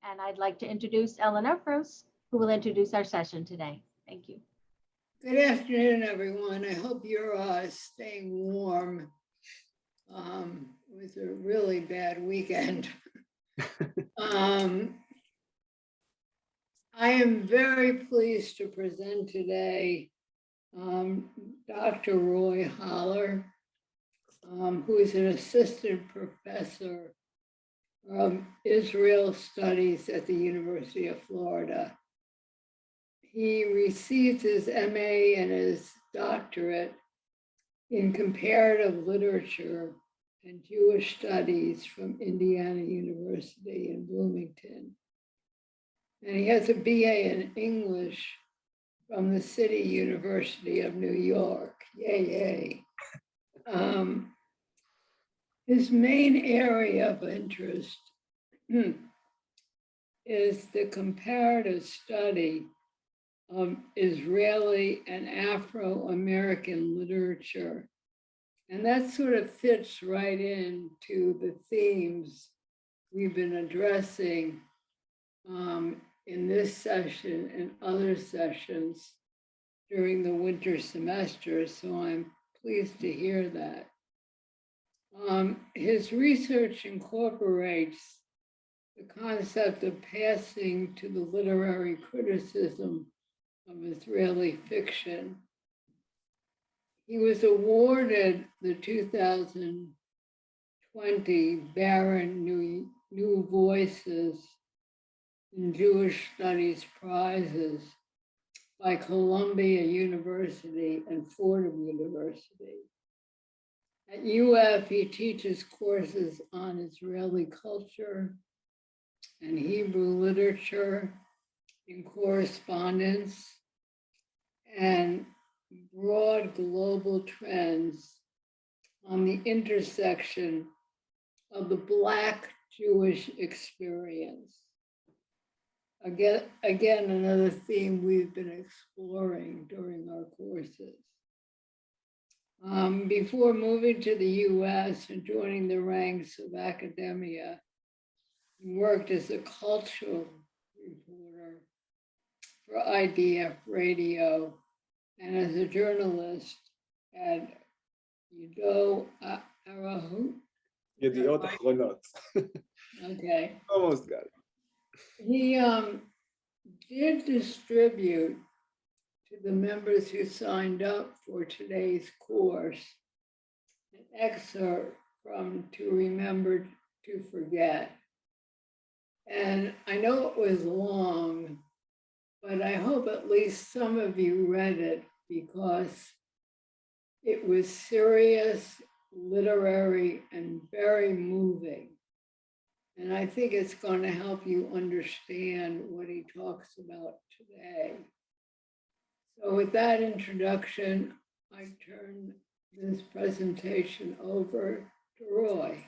And I'd like to introduce Eleanor first, who will introduce our session today. Thank you. Good afternoon, everyone. I hope you're staying warm. It was a really bad weekend. I am very pleased to present today Dr. Roy Holler, who is an assistant professor of Israel Studies at the University of Florida. He received his MA and his doctorate in comparative literature and Jewish studies from Indiana University in Bloomington. And he has a BA in English from the City University of New York. Yay, yay. His main area of interest is the comparative study of Israeli and Afro-American literature. And that sort of fits right into the themes we've been addressing in this session and other sessions during the winter semester, so I'm pleased to hear that. His research incorporates the concept of passing to the literary criticism of Israeli fiction. He was awarded the 2020 Baron New Voices in Jewish Studies prizes by Columbia University and Fordham University. At UF, he teaches courses on Israeli culture and Hebrew literature in correspondence and broad global trends on the intersection of the Black Jewish experience. Again, another theme we've been exploring during our courses. Before moving to the US and joining the ranks of academia, he worked as a cultural reporter for IDF Radio and as a journalist at Yediot Ahronot. Okay. Almost got it. He did distribute to the members who signed up for today's course an excerpt from To Remember to Forget. And I know it was long, but I hope at least some of you read it because it was serious, literary, and very moving. And I think it's going to help you understand what he talks about today. So with that introduction, I turn this presentation over to Roy.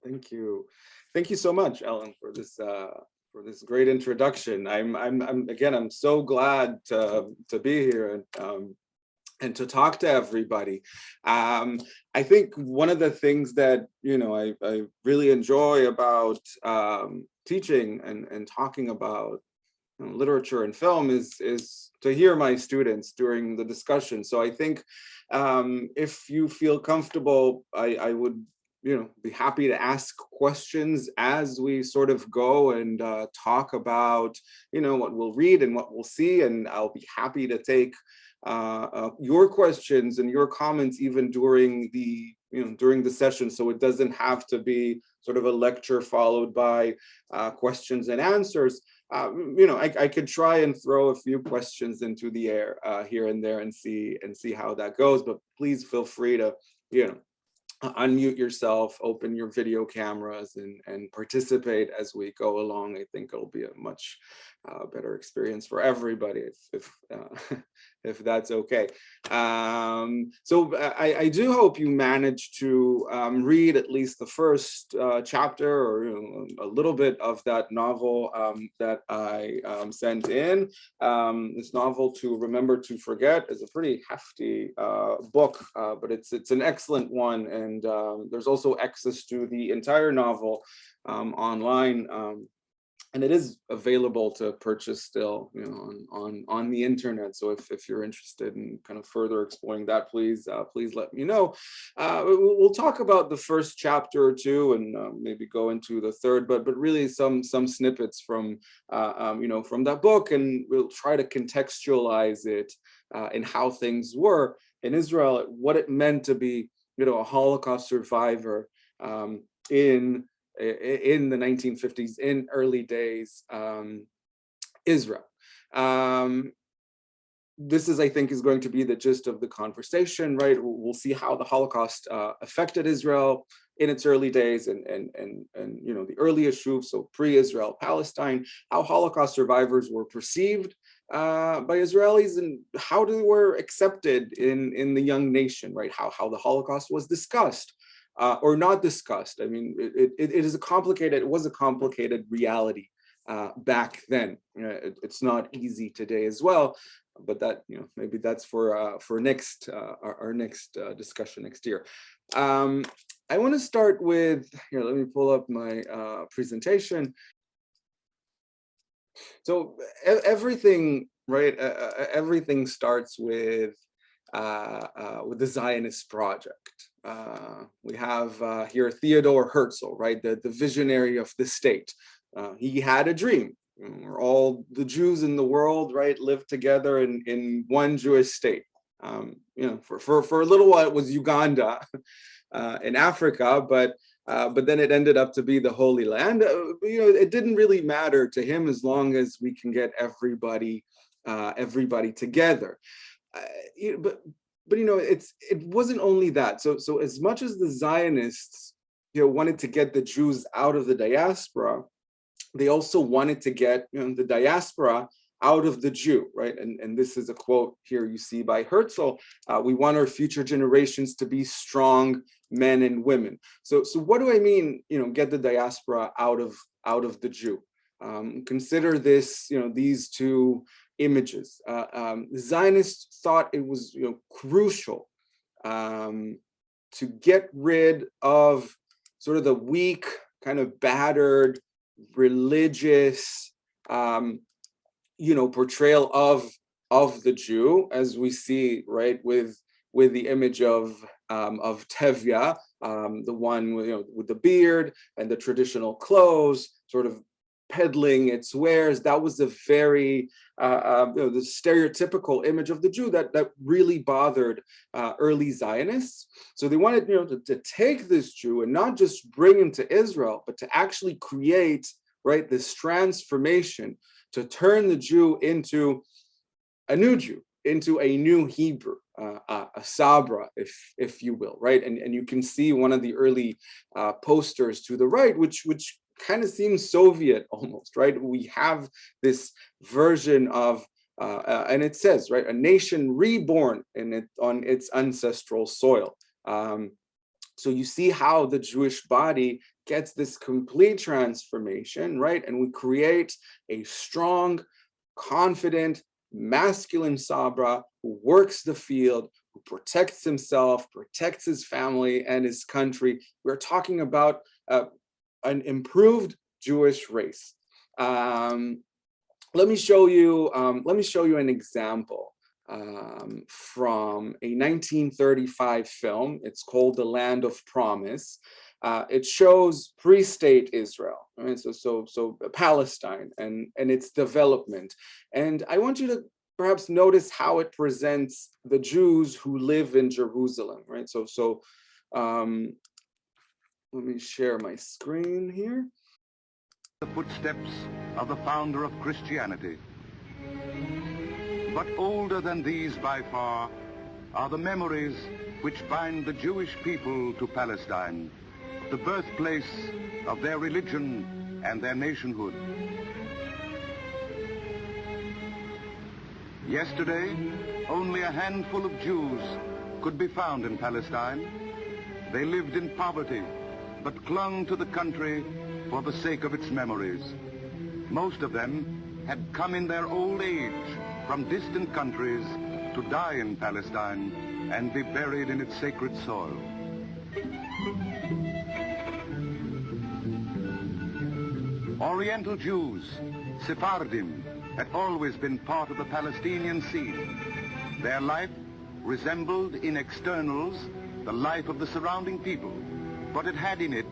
Thank you. Thank you so much, Ellen, for this great introduction. I'm so glad to be here and to talk to everybody. I think one of the things that I really enjoy about teaching and talking about literature and film is to hear my students during the discussion. So I think if you feel comfortable, I would be happy to ask questions as we sort of go and talk about what we'll read and what we'll see, and I'll be happy to take your questions and your comments even during the session, so it doesn't have to be sort of a lecture followed by questions and answers. I could try and throw a few questions into the air here and there and see how that goes, but please feel free to unmute yourself, open your video cameras, and participate as we go along. I think it'll be a much better experience for everybody if that's okay. So I do hope you managed to read at least the first chapter or a little bit of that novel that I sent in. This novel, To Remember to Forget, is a pretty hefty book, but it's an excellent one, and there's also access to the entire novel online. and it is available to purchase still, on the internet. So if you're interested in kind of further exploring that, please let me know. We'll talk about the first chapter or two, and maybe go into the third, but really some snippets from from that book, and we'll try to contextualize it in how things were in Israel, what it meant to be a Holocaust survivor in the 1950s, in early days Israel. This is, I think, is going to be the gist of the conversation, right? We'll see how the Holocaust affected Israel in its early days, and the early Yishuv, so pre-Israel Palestine, how Holocaust survivors were perceived by Israelis, and how they were accepted in the young nation, right? How the Holocaust was discussed. Or not discussed. I mean, it was a complicated reality back then. It's not easy today as well, but that, maybe that's for our next discussion next year. I want to start with, here, let me pull up my presentation. So everything, right? Everything starts with the Zionist project. We have here Theodor Herzl, right, the visionary of the state. He had a dream where all the Jews in the world, right, lived together in one Jewish state. For a little while it was Uganda in Africa, but then it ended up to be the Holy Land. It didn't really matter to him as long as we can get everybody together. But it wasn't only that. So as much as the Zionists wanted to get the Jews out of the diaspora, they also wanted to get the diaspora out of the Jew, right? And this is a quote here you see by Herzl. We want our future generations to be strong men and women. So what do I mean? Get the diaspora out of the Jew. Consider this. These two images. The Zionists thought it was crucial to get rid of sort of the weak, kind of battered, religious portrayal of the Jew, as we see, right, with the image of Tevye, the one with the beard and the traditional clothes, sort of peddling its wares. That was a very the stereotypical image of the Jew that really bothered early Zionists. So they wanted to take this Jew and not just bring him to Israel, but to actually create, right, this transformation, to turn the Jew into a new Jew, into a new Hebrew, a Sabra, if you will, right? And you can see one of the early posters to the right, which kind of seems Soviet almost, right? We have this version of, and it says, right, a nation reborn on its ancestral soil. So you see how the Jewish body gets this complete transformation, right? And we create a strong, confident, masculine Sabra who works the field, who protects himself, protects his family and his country. We're talking about an improved Jewish race. Let me show you an example from a 1935 film. It's called The Land of Promise. It shows pre-state Israel, right? So Palestine and its development. And I want you to perhaps notice how it presents the Jews who live in Jerusalem, right? So let me share my screen here. The footsteps of the founder of Christianity. But older than these by far are the memories which bind the Jewish people to Palestine, the birthplace of their religion and their nationhood. Yesterday, only a handful of Jews could be found in Palestine. They lived in poverty, but clung to the country for the sake of its memories. Most of them had come in their old age from distant countries to die in Palestine and be buried in its sacred soil. Oriental Jews, Sephardim, had always been part of the Palestinian scene. Their life resembled in externals the life of the surrounding people, but it had in it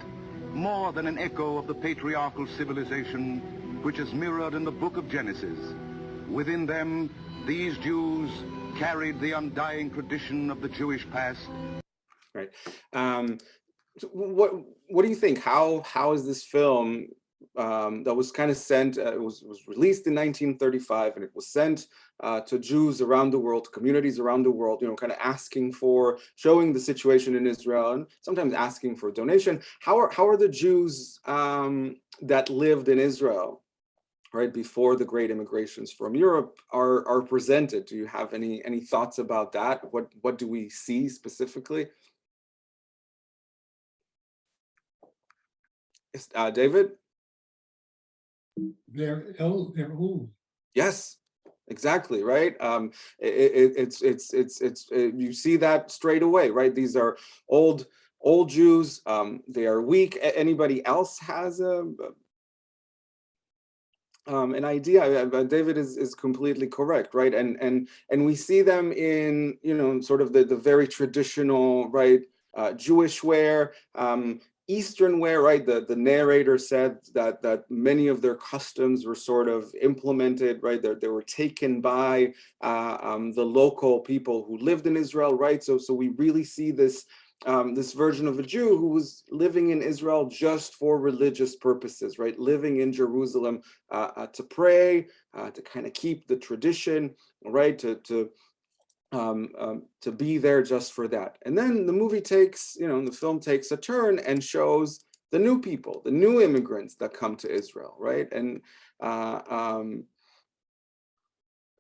more than an echo of the patriarchal civilization which is mirrored in the book of Genesis. Within them, these Jews carried the undying tradition of the Jewish past. Right. So what do you think? How is this film that was kind of sent? It was released in 1935, and it was sent to Jews around the world, to communities around the world. You know, kind of asking for, showing the situation in Israel, and sometimes asking for a donation. How are the Jews that lived in Israel, right, before the great immigrations from Europe are presented? Do you have any thoughts about that? What do we see specifically? David? They're old. Yes, exactly, right. You see that straight away, right? These are old Jews. They are weak. Anybody else has an idea? David is completely correct, right? And we see them in, you know, sort of the very traditional, right, Jewish wear. Eastern wear, right? The narrator said that many of their customs were sort of implemented, right? They were taken by the local people who lived in Israel, right? So we really see this this version of a Jew who was living in Israel just for religious purposes, right? Living in Jerusalem to pray, to kind of keep the tradition, right? To be there just for that. And then the movie takes, you know, the film takes a turn and shows the new people, the new immigrants that come to Israel, right? And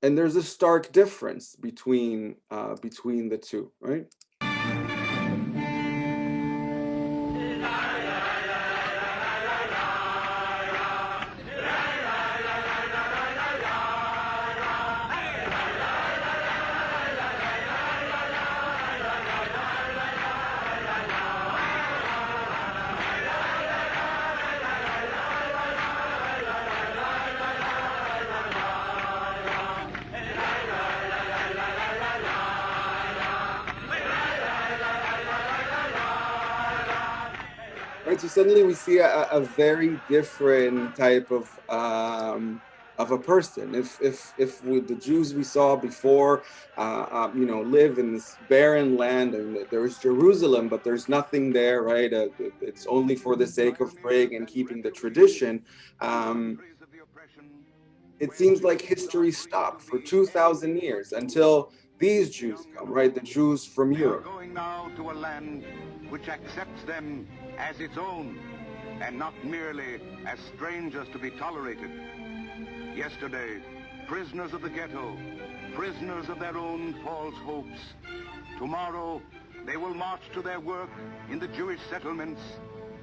there's a stark difference between the two, right? Right, so suddenly we see a very different type of a person. If the Jews we saw before, you know, live in this barren land, and there's Jerusalem, but there's nothing there, right? It's only for the sake of praying and keeping the tradition. It seems like history stopped for 2,000 years until these Jews come, right? The Jews from Europe. They are going now to a land which accepts them as its own, and not merely as strangers to be tolerated. Yesterday, prisoners of the ghetto, prisoners of their own false hopes. Tomorrow, they will march to their work in the Jewish settlements,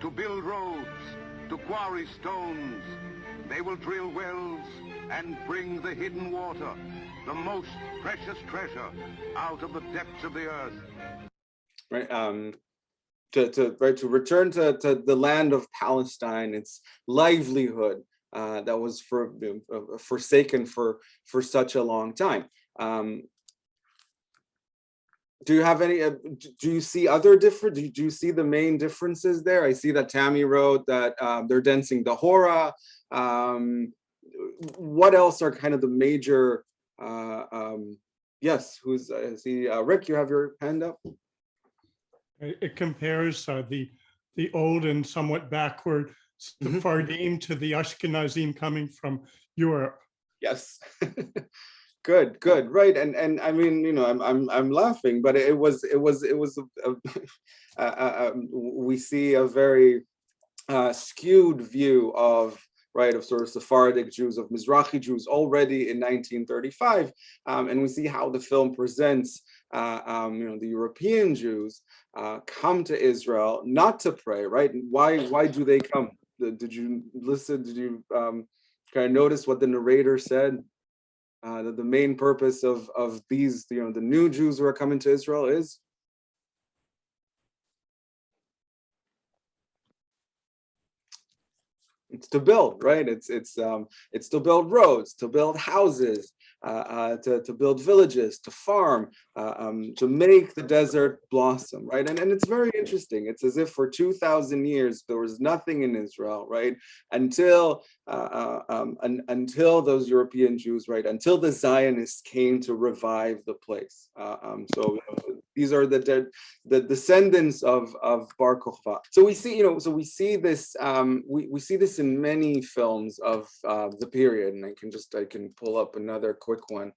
to build roads, to quarry stones. They will drill wells and bring the hidden water, the most precious treasure, out of the depths of the earth. Right. To return to the land of Palestine, its livelihood that was forsaken for such a long time. Do you have any? Do you see other different? Do you see the main differences there? I see that Tammy wrote that they're dancing the hora. What else are kind of the major? Yes, who's I see? Rick, you have your hand up. It compares the old and somewhat backward Sephardim to the Ashkenazim coming from Europe. Yes. Good, right, and I mean, you know, I'm laughing, but it was we see a very skewed view of, right, of sort of Sephardic Jews, of Mizrahi Jews already in 1935, and we see how the film presents, you know, the European Jews come to Israel not to pray, right? Why do they come? Did you listen? Did you kind of notice what the narrator said? That the main purpose of these, you know, the new Jews who are coming to Israel is? to build, right? It's to build roads, to build houses, to build villages, to farm, to make the desert blossom, right? And it's very interesting. It's as if for 2,000 years there was nothing in Israel, right? Until those European Jews, right? Until the Zionists came to revive the place. So these are the descendants of Bar Kokhba. So we see, we see this. We see this in many films of the period, and I can pull up another quick one.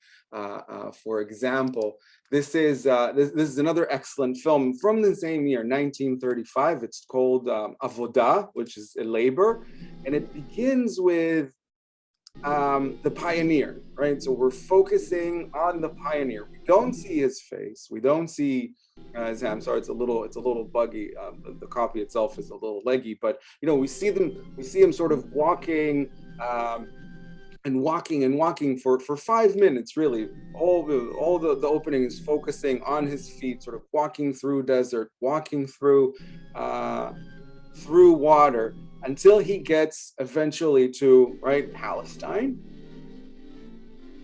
For example, this is another excellent film from the same year, 1935. It's called Avodah, which is a labor, and it begins with the pioneer, right? So we're focusing on the pioneer. We don't see his face. We don't see his hand. I'm sorry, it's a little buggy. The copy itself is a little leggy, but we see him sort of walking and walking for 5 minutes, really. All the opening is focusing on his feet, sort of walking through desert, walking through water, until he gets eventually to, right, Palestine.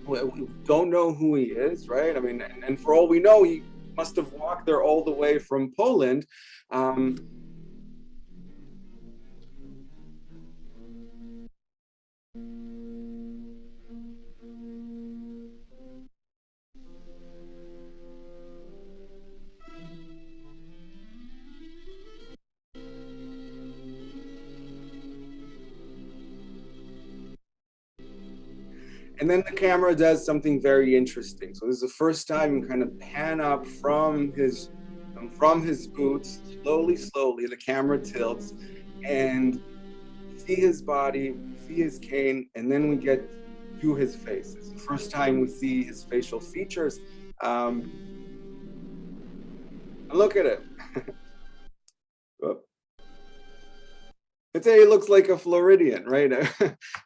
We don't know who he is, right? I mean, and for all we know, he must have walked there all the way from Poland. And then the camera does something very interesting. So this is the first time you kind of pan up from his boots, slowly, the camera tilts, and see his body, see his cane, and then we get to his face. It's the first time we see his facial features. And look at it. I'd say he looks like a Floridian, right?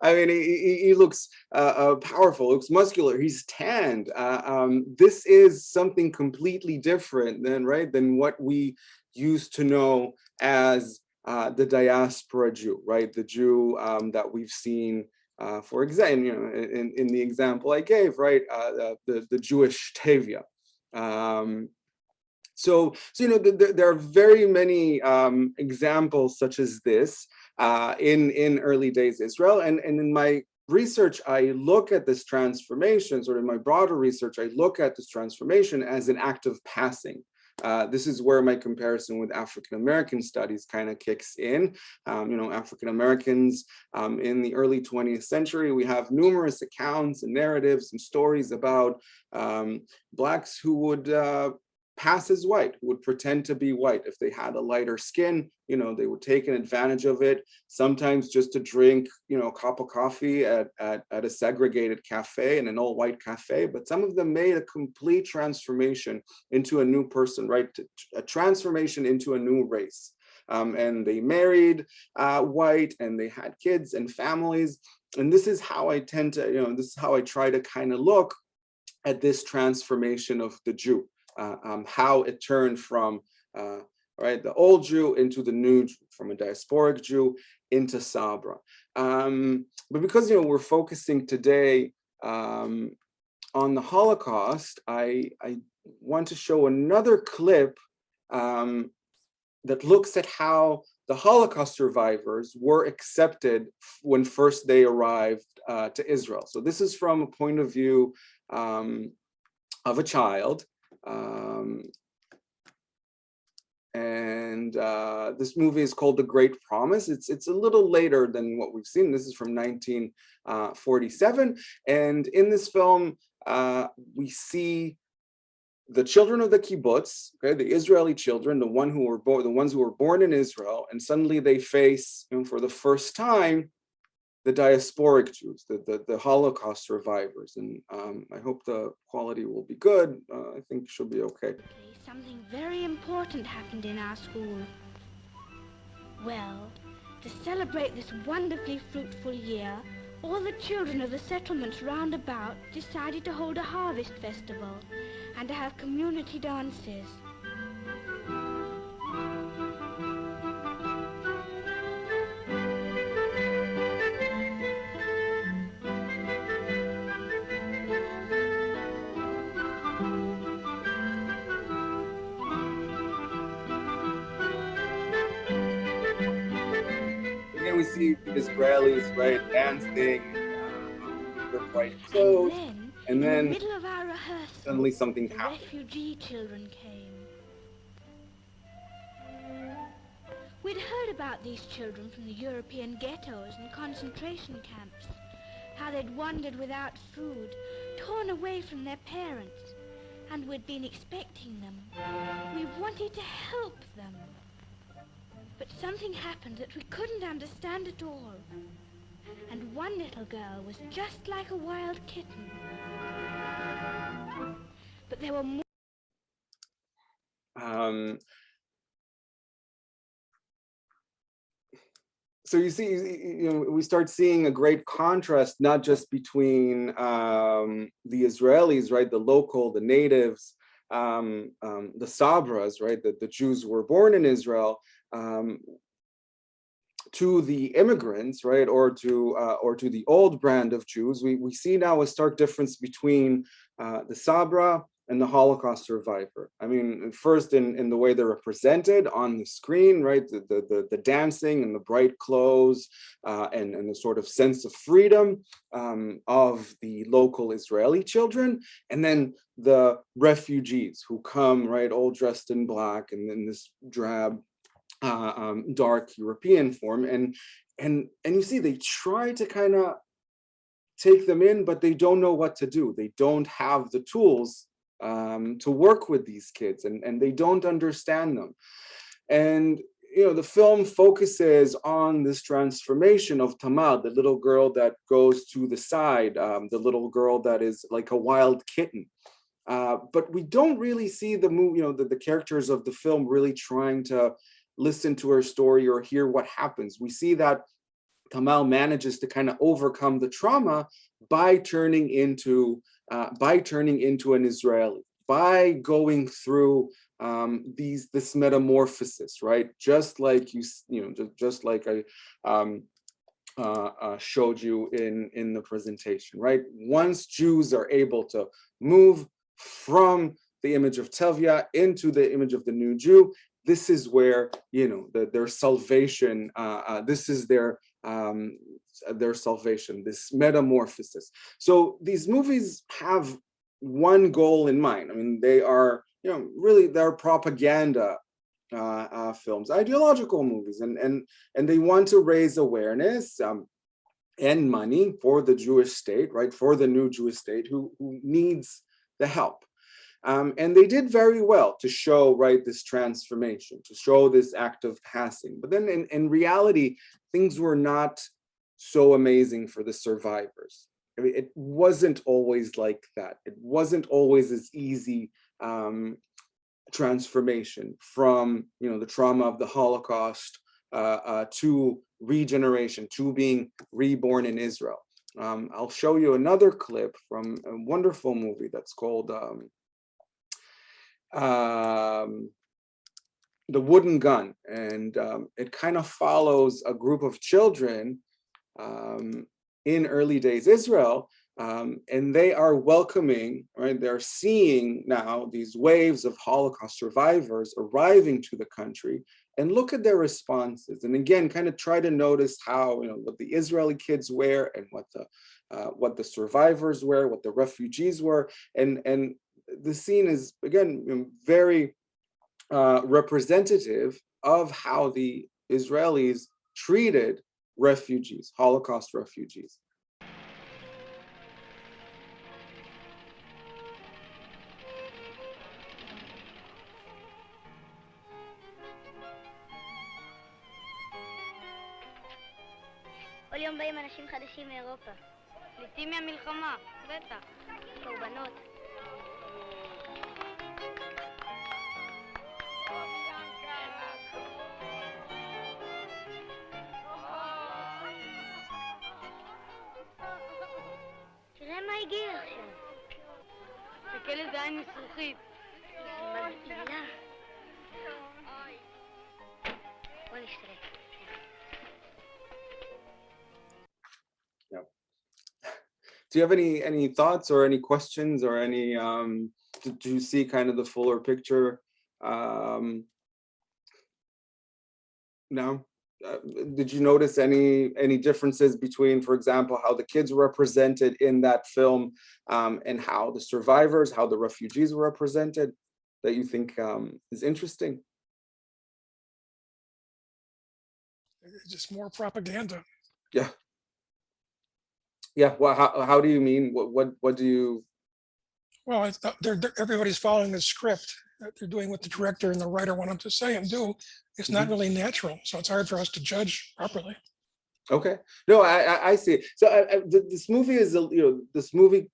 I mean, he looks powerful, looks muscular. He's tanned. This is something completely different than what we used to know as the diaspora Jew, right? The Jew that we've seen, for example, in the example I gave, right? The Jewish Tevya. So there are very many examples such as this in early days Israel, and in my research I look at this transformation, sort of my broader research, I look at this transformation as an act of passing. This is where my comparison with African-American studies kind of kicks in. African-Americans in the early 20th century, we have numerous accounts and narratives and stories about Blacks who would pass as white, who would pretend to be white. If they had a lighter skin, they would take an advantage of it, sometimes just to drink, a cup of coffee at a segregated cafe, in an all-white cafe. But some of them made a complete transformation into a new person, right? A transformation into a new race. And they married white, and they had kids and families. And this is how I tend to, this is how I try to kind of look at this transformation of the Jew. How it turned from the old Jew into the new Jew, from a diasporic Jew into Sabra. But because we're focusing today on the Holocaust, I want to show another clip that looks at how the Holocaust survivors were accepted when first they arrived to Israel. So this is from a point of view of a child. This movie is called The Great Promise. It's a little later than what we've seen. This is from 1947. And in this film, we see the children of the kibbutz, okay, the Israeli children, the ones who were born in Israel, and suddenly they face, for the first time, the diasporic Jews, the Holocaust survivors. And I hope the quality will be good. I think it should be okay. Something very important happened in our school. Well, to celebrate this wonderfully fruitful year, all the children of the settlements round about decided to hold a harvest festival and to have community dances. we see the Israelis, right, dancing, their bright clothes, and in the then middle of our rehearsal, suddenly something the happens. refugee children came. We'd heard about these children from the European ghettos and concentration camps, how they'd wandered without food, torn away from their parents, and we'd been expecting them. We wanted to help them. But something happened that we couldn't understand at all. And one little girl was just like a wild kitten. But there were more. So you see, we start seeing a great contrast, not just between the Israelis, right, the local, the natives, the Sabras, right, the Jews who were born in Israel, to the immigrants, right, or to the old brand of Jews. We see now a stark difference between the Sabra and the Holocaust survivor. I mean, first in the way they're represented on the screen, right? The dancing and the bright clothes and the sort of sense of freedom of the local Israeli children, and then the refugees who come, right, all dressed in black and in this drab, dark European form, and you see they try to kind of take them in, but they don't know what to do. They don't have the tools to work with these kids, and they don't understand them. And the film focuses on this transformation of Tamar, the little girl that goes to the side, the little girl that is like a wild kitten. But we don't really see the movie, the characters of the film really trying to listen to her story or hear what happens. We see that Tamar manages to kind of overcome the trauma by turning into an Israeli, by going through this metamorphosis, right? Just like just like I showed you in the presentation, right? Once Jews are able to move from the image of Tevya into the image of the new Jew, this is where their salvation. This is their salvation, this metamorphosis. So these movies have one goal in mind. I mean, they are really they're propaganda films, ideological movies, and they want to raise awareness and money for the Jewish state, right? For the new Jewish state who needs the help. And they did very well to show, right, this transformation, to show this act of passing. But then in reality, things were not so amazing for the survivors. I mean, it wasn't always like that. It wasn't always as easy transformation from, the trauma of the Holocaust to regeneration, to being reborn in Israel. I'll show you another clip from a wonderful movie that's called The Wooden Gun, and it kind of follows a group of children in early days Israel, and they are welcoming, right? They're seeing now these waves of Holocaust survivors arriving to the country, and look at their responses. And again, kind of try to notice how what the Israeli kids wear and what the survivors wear, what the refugees were, and the scene is, again, very representative of how the Israelis treated refugees, Holocaust refugees. כל יום באים אנשים חדשים מאירופה. פליטים מהמלחמה, בטח. קורבנות. תראה מה הגיע עכשיו. תסתכל איזה עין מזרחית. היא מבהילה. בוא נשתרק. Do you have any thoughts or any questions or any do you see kind of the fuller picture? No? did you notice any differences between, for example, how the kids were represented in that film and how the survivors, how the refugees were represented, that you think is interesting? Just more propaganda. Yeah. Yeah. Well, how do you mean? What do you? Well, everybody's following the script. They're doing what the director and the writer want them to say and do. It's not really natural, so it's hard for us to judge properly. Okay. No, I see. So this movie is, this movie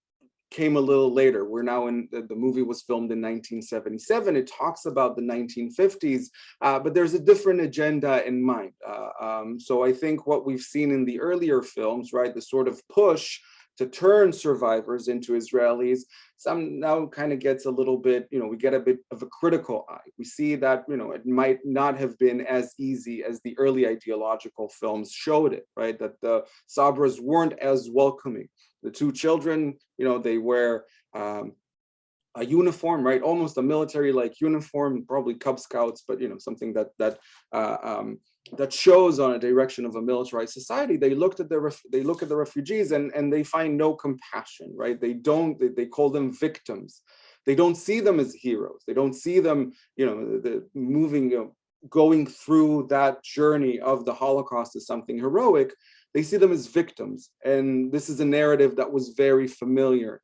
came a little later. We're now in, the movie was filmed in 1977. It talks about the 1950s, but there's a different agenda in mind. So I think what we've seen in the earlier films, right, the sort of push to turn survivors into Israelis, some now kind of gets a little bit, we get a bit of a critical eye. We see that, it might not have been as easy as the early ideological films showed it, right? That the Sabras weren't as welcoming. The two children, they wear a uniform, right? Almost a military-like uniform, probably Cub Scouts, but something that shows on a direction of a militarized society. They look at the refugees and they find no compassion, right? They call them victims. They don't see them as heroes. They don't see them, going through that journey of the Holocaust as something heroic. They see them as victims, and this is a narrative that was very familiar,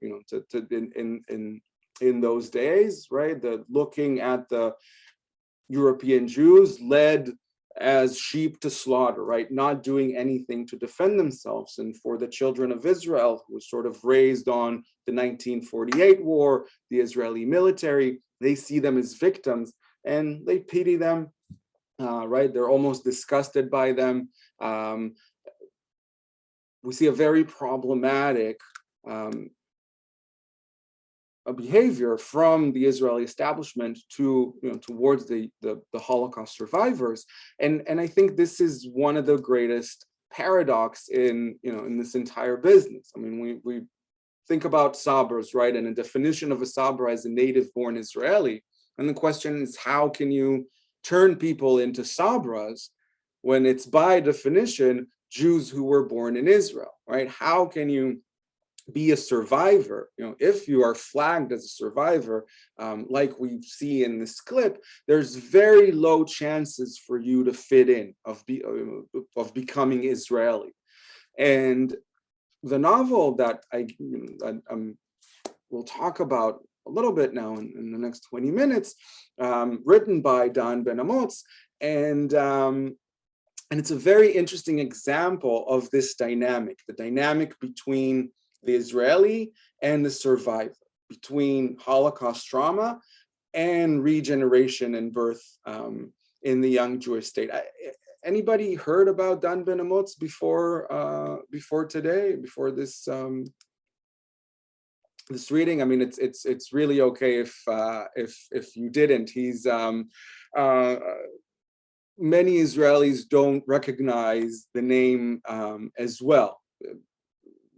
in those days, right? Looking at the European Jews led as sheep to slaughter, right? Not doing anything to defend themselves. And for the children of Israel, who was sort of raised on the 1948 war, the Israeli military, they see them as victims and they pity them, right? They're almost disgusted by them. We see a very problematic a behavior from the Israeli establishment towards the Holocaust survivors, and I think this is one of the greatest paradox in this entire business. I mean, we think about Sabras, right, and a definition of a Sabra as a native-born Israeli, and the question is, how can you turn people into Sabras when it's by definition Jews who were born in Israel, right? How can you be a survivor, if you are flagged as a survivor, like we see in this clip, there's very low chances for you to fit in, of becoming Israeli. And the novel that I will talk about a little bit now in the next 20 minutes, written by Dahn Ben-Amotz, and it's a very interesting example of this dynamic, the dynamic between the Israeli and the survivor, between Holocaust trauma and regeneration and birth in the young Jewish state. Anybody heard about Dahn Ben-Amotz before today, before this this reading? I mean, it's really okay if you didn't. He's many Israelis don't recognize the name as well.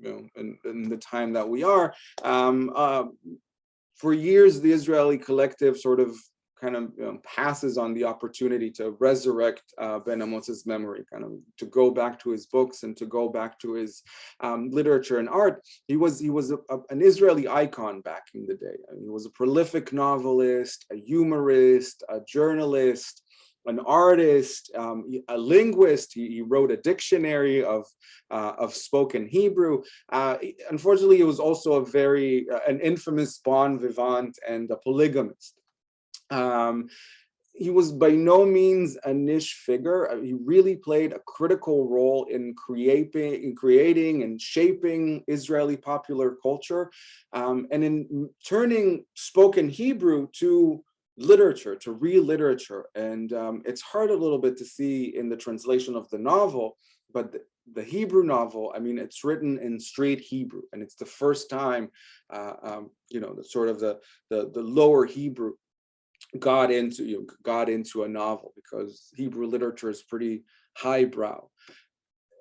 In the time that we are, for years, the Israeli collective sort of kind of passes on the opportunity to resurrect Ben-Amotz's memory, kind of to go back to his books and to go back to his literature and art. He was an Israeli icon back in the day. I mean, he was a prolific novelist, a humorist, a journalist, an artist, a linguist. He wrote a dictionary of spoken Hebrew. Unfortunately, he was also an infamous bon vivant and a polygamist. He was by no means a niche figure. He really played a critical role in creating and shaping Israeli popular culture, and in turning spoken Hebrew to literature, to real literature. And it's hard a little bit to see in the translation of the novel, but the Hebrew novel, I mean, it's written in straight Hebrew, and it's the first time, the sort of the lower Hebrew got into a novel, because Hebrew literature is pretty highbrow.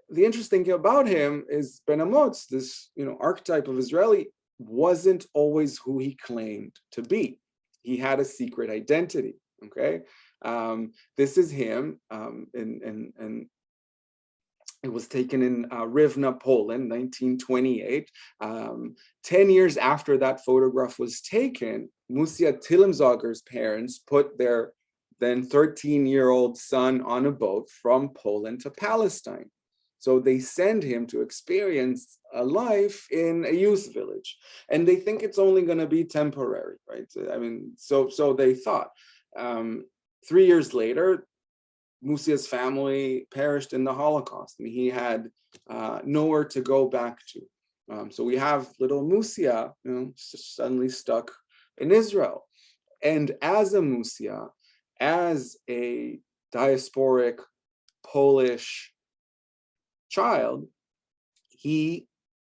The interesting thing about him is Ben-Amotz, this archetype of Israeli, wasn't always who he claimed to be. He had a secret identity. Okay, this is him, and It was taken in Rivne, Poland, 1928. 10 years after that photograph was taken, Mussia Thilimzogger's parents put their then 13-year-old son on a boat from Poland to Palestine. So they send him to experience a life in a youth village. And they think it's only going to be temporary, right? I mean, so they thought. 3 years later, Mussia's family perished in the Holocaust, and he had nowhere to go back to. So we have little Mussia, suddenly stuck in Israel. And as a Mussia, as a diasporic Polish child, he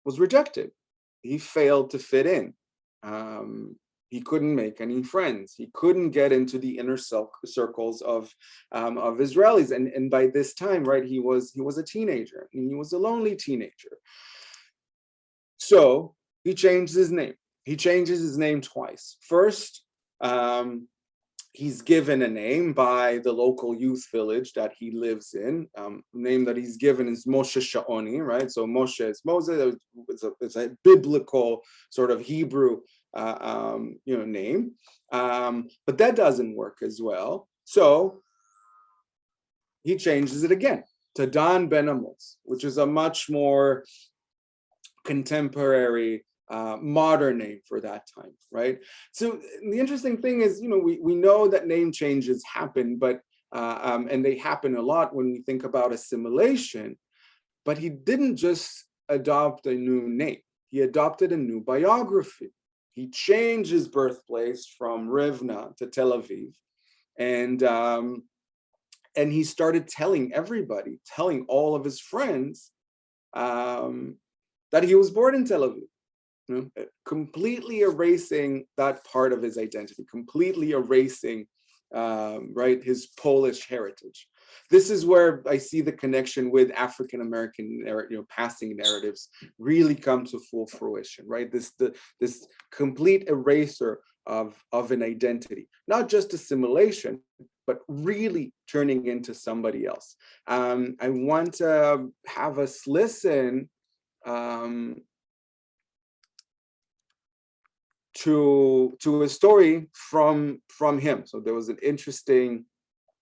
was rejected. He failed to fit in. He couldn't make any friends. He couldn't get into the inner circles of Israelis. And by this time, right, he was a teenager. And he was a lonely teenager. So he changed his name. He changes his name twice. First, he's given a name by the local youth village that he lives in. The name that he's given is Moshe Oni, right? So Moshe is Moses. It's a biblical sort of Hebrew name. But that doesn't work as well. So he changes it again to Dahn Ben-Amotz, which is a much more contemporary, modern name for that time, right? So the interesting thing is, we know that name changes happen, but and they happen a lot when we think about assimilation. But he didn't just adopt a new name; he adopted a new biography. He changed his birthplace from Rivne to Tel Aviv, and he started telling everybody, telling all of his friends, that he was born in Tel Aviv. Completely erasing that part of his identity, completely erasing, right, his Polish heritage. This is where I see the connection with African-American, passing narratives really come to full fruition, right? This complete eraser of an identity, not just assimilation, but really turning into somebody else. I want to have us listen to a story from him. So there was an interesting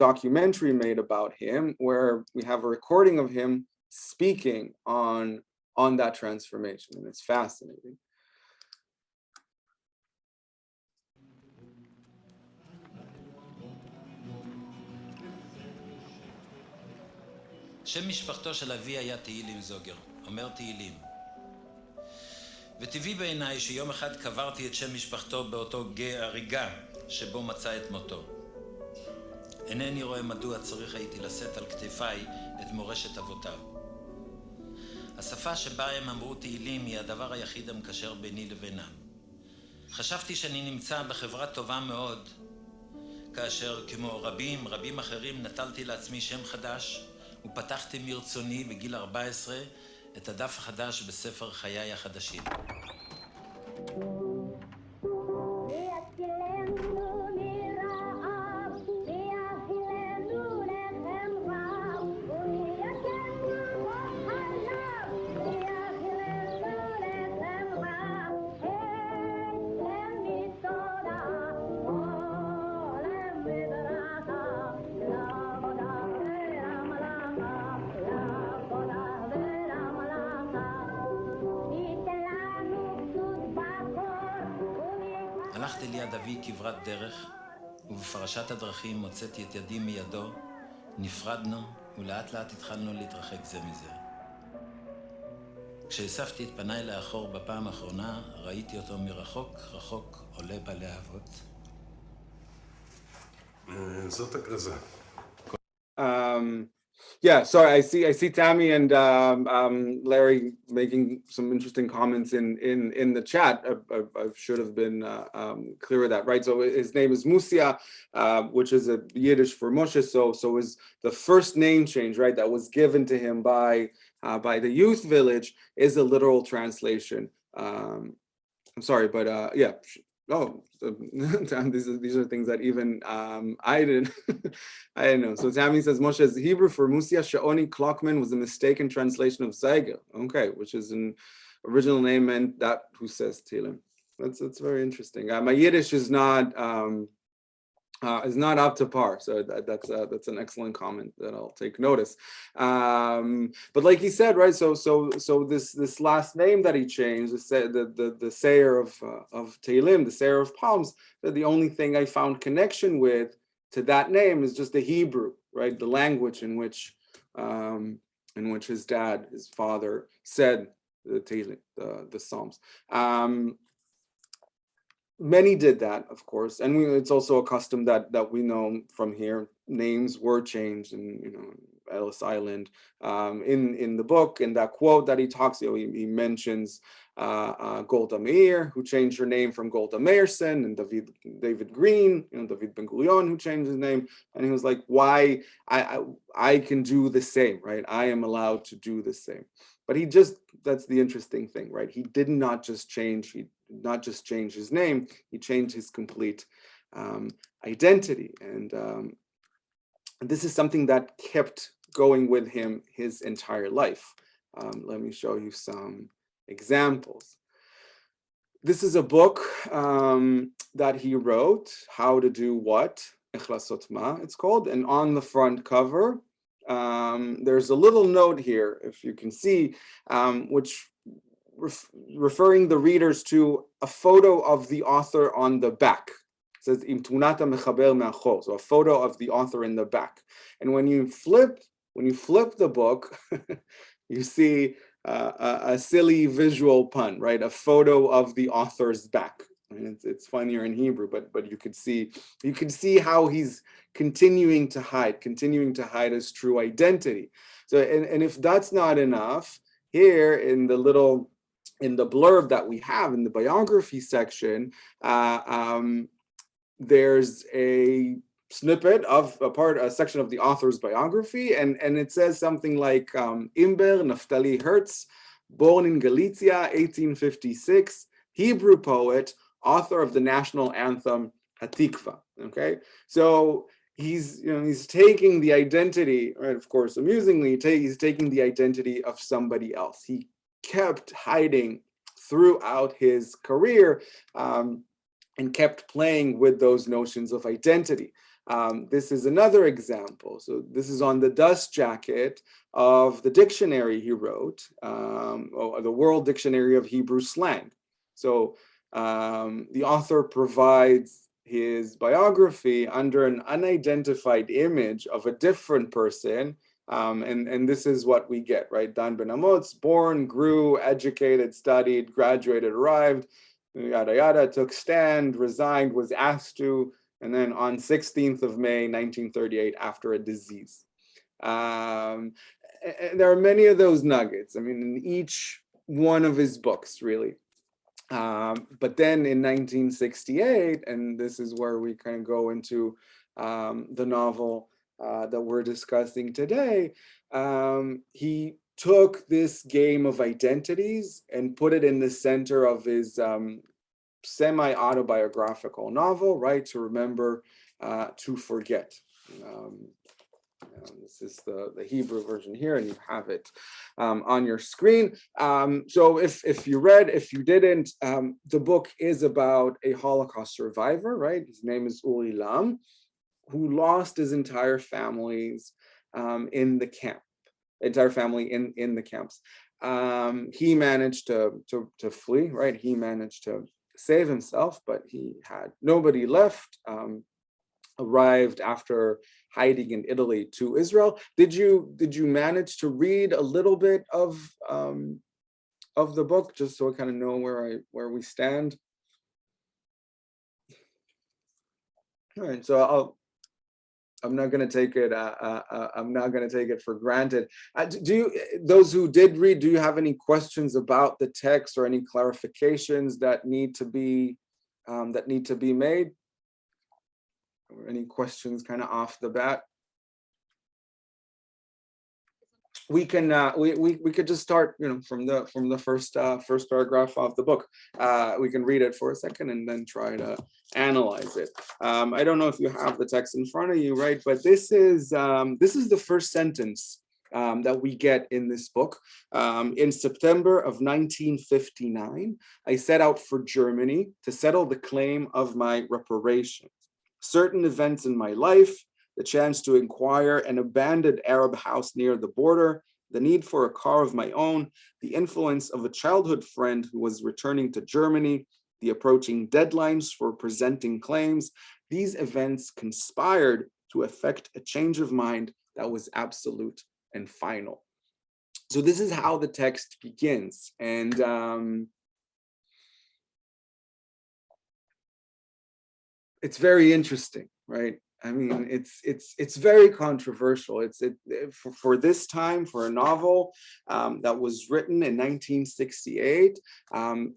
documentary made about him where we have a recording of him speaking on that transformation, and it's fascinating. שם משפחתו של אבי היה תהילימזוגר, אומר תהילים. וטבעי בעיניי שיום אחד קברתי את שם משפחתו באותו הריגה שבו מצא את מותו. אינני רואה מדוע צריך הייתי לשאת על כתפיי את מורשת אבותיו. השפה שבה הם אמרו תהילים היא הדבר היחיד המקשר ביני לבינם. חשבתי שאני נמצא בחברה טובה מאוד, כאשר כמו רבים אחרים נטלתי לעצמי שם חדש, ופתחתי מרצוני בגיל 14 את הדף החדש בספר חיי החדשים. הלכתי ליד אבי כברת דרך, ובפרשת הדרכים מוצאתי את ידי מידו, נפרדנו, ולאט לאט התחלנו להתרחק זה מזה. כשאספתי את פניי לאחור בפעם האחרונה, ראיתי אותו מרחוק, רחוק, עולה בלהבות. זאת הכרזה. Yeah, sorry, I see Tammy and Larry making some interesting comments in the chat. I should have been clear with that, right? So his name is Mussia, which is a Yiddish for Moshe. So is the first name change, right, that was given to him by the youth village is a literal translation. I'm sorry, but yeah, Oh, so, these are things that even I didn't I didn't know. So Tammy says Moshe's Hebrew for Mussia Oni Documentary was a mistaken translation of Zeiger. Okay, which is an original name meant that who says Tehillim. That's very interesting. My Yiddish is not up to par, so that's an excellent comment that I'll take notice. But like he said, right? So this last name that he changed, the Sayer of Tehillim, the Sayer of Palms, the only thing I found connection with to that name is just the Hebrew, right? The language in which his dad, his father, said the Tehillim, the Psalms. Many did that, of course, and it's also a custom that we know from here. Names were changed in Ellis Island. In the book, in that quote that he talks, he mentions Golda Meir, who changed her name from Golda Meirson, and David Green, David Ben-Gurion, who changed his name, and he was like, "Why I can do the same, right? I am allowed to do the same." But that's the interesting thing, right? He did not just change his name, he changed his complete identity. And this is something that kept going with him his entire life. Let me show you some examples. This is a book that he wrote, How to Do What, it's called, and on the front cover, there's a little note here, if you can see, which referring the readers to a photo of the author on the back. It says Im Tunata Mechaber Me'achor, so a photo of the author in the back. And when you flip the book, you see a silly visual pun, right? A photo of the author's back. I mean, it's funnier in Hebrew, but you could see how he's continuing to hide his true identity. So, and if that's not enough, here in the blurb that we have in the biography section, there's a snippet of a section of the author's biography, and it says something like Imber Naftali Hertz, born in Galicia, 1856, Hebrew poet, author of the national anthem Hatikva. Okay, so he's taking the identity, right? Of course, amusingly, he's taking the identity of somebody else. He kept hiding throughout his career and kept playing with those notions of identity. This is another example. So this is on the dust jacket of the dictionary he wrote, the World Dictionary of Hebrew Slang. So the author provides his biography under an unidentified image of a different person, and this is what we get, right? Dahn Ben-Amotz, born, grew, educated, studied, graduated, arrived, yada yada, took stand, resigned, was asked to, and then on 16th of May, 1938, after a disease. And there are many of those nuggets, I mean, in each one of his books, really. But then in 1968, and this is where we kind of go into the novel that we're discussing today, he took this game of identities and put it in the center of his semi-autobiographical novel, right? To remember, to forget. This is the Hebrew version here, and you have it on your screen. So if you didn't, the book is about a Holocaust survivor, right? His name is Uri Lam, who lost his entire families in the camp, entire family in the camps. He managed to flee, right? He managed to save himself, but he had nobody left. Arrived after hiding in Italy to Israel. Did you manage to read a little bit of the book, just so I kind of know where we stand? All right, so I'm not going to take it. I'm not going to take it for granted. Those who did read, do you have any questions about the text or any clarifications that need to be made? Or any questions kind of off the bat? we can we could just start, from the first paragraph of the book. We can read it for a second and then try to analyze it. I don't know if you have the text in front of you, right? But this is the first sentence that we get in this book. In September of 1959, I set out for Germany to settle the claim of my reparations. Certain events in my life, the chance to acquire an abandoned Arab house near the border, the need for a car of my own, the influence of a childhood friend who was returning to Germany, the approaching deadlines for presenting claims, these events conspired to effect a change of mind that was absolute and final. So this is how the text begins. And it's very interesting, right? I mean, it's very controversial. For this time, for a novel that was written in 1968,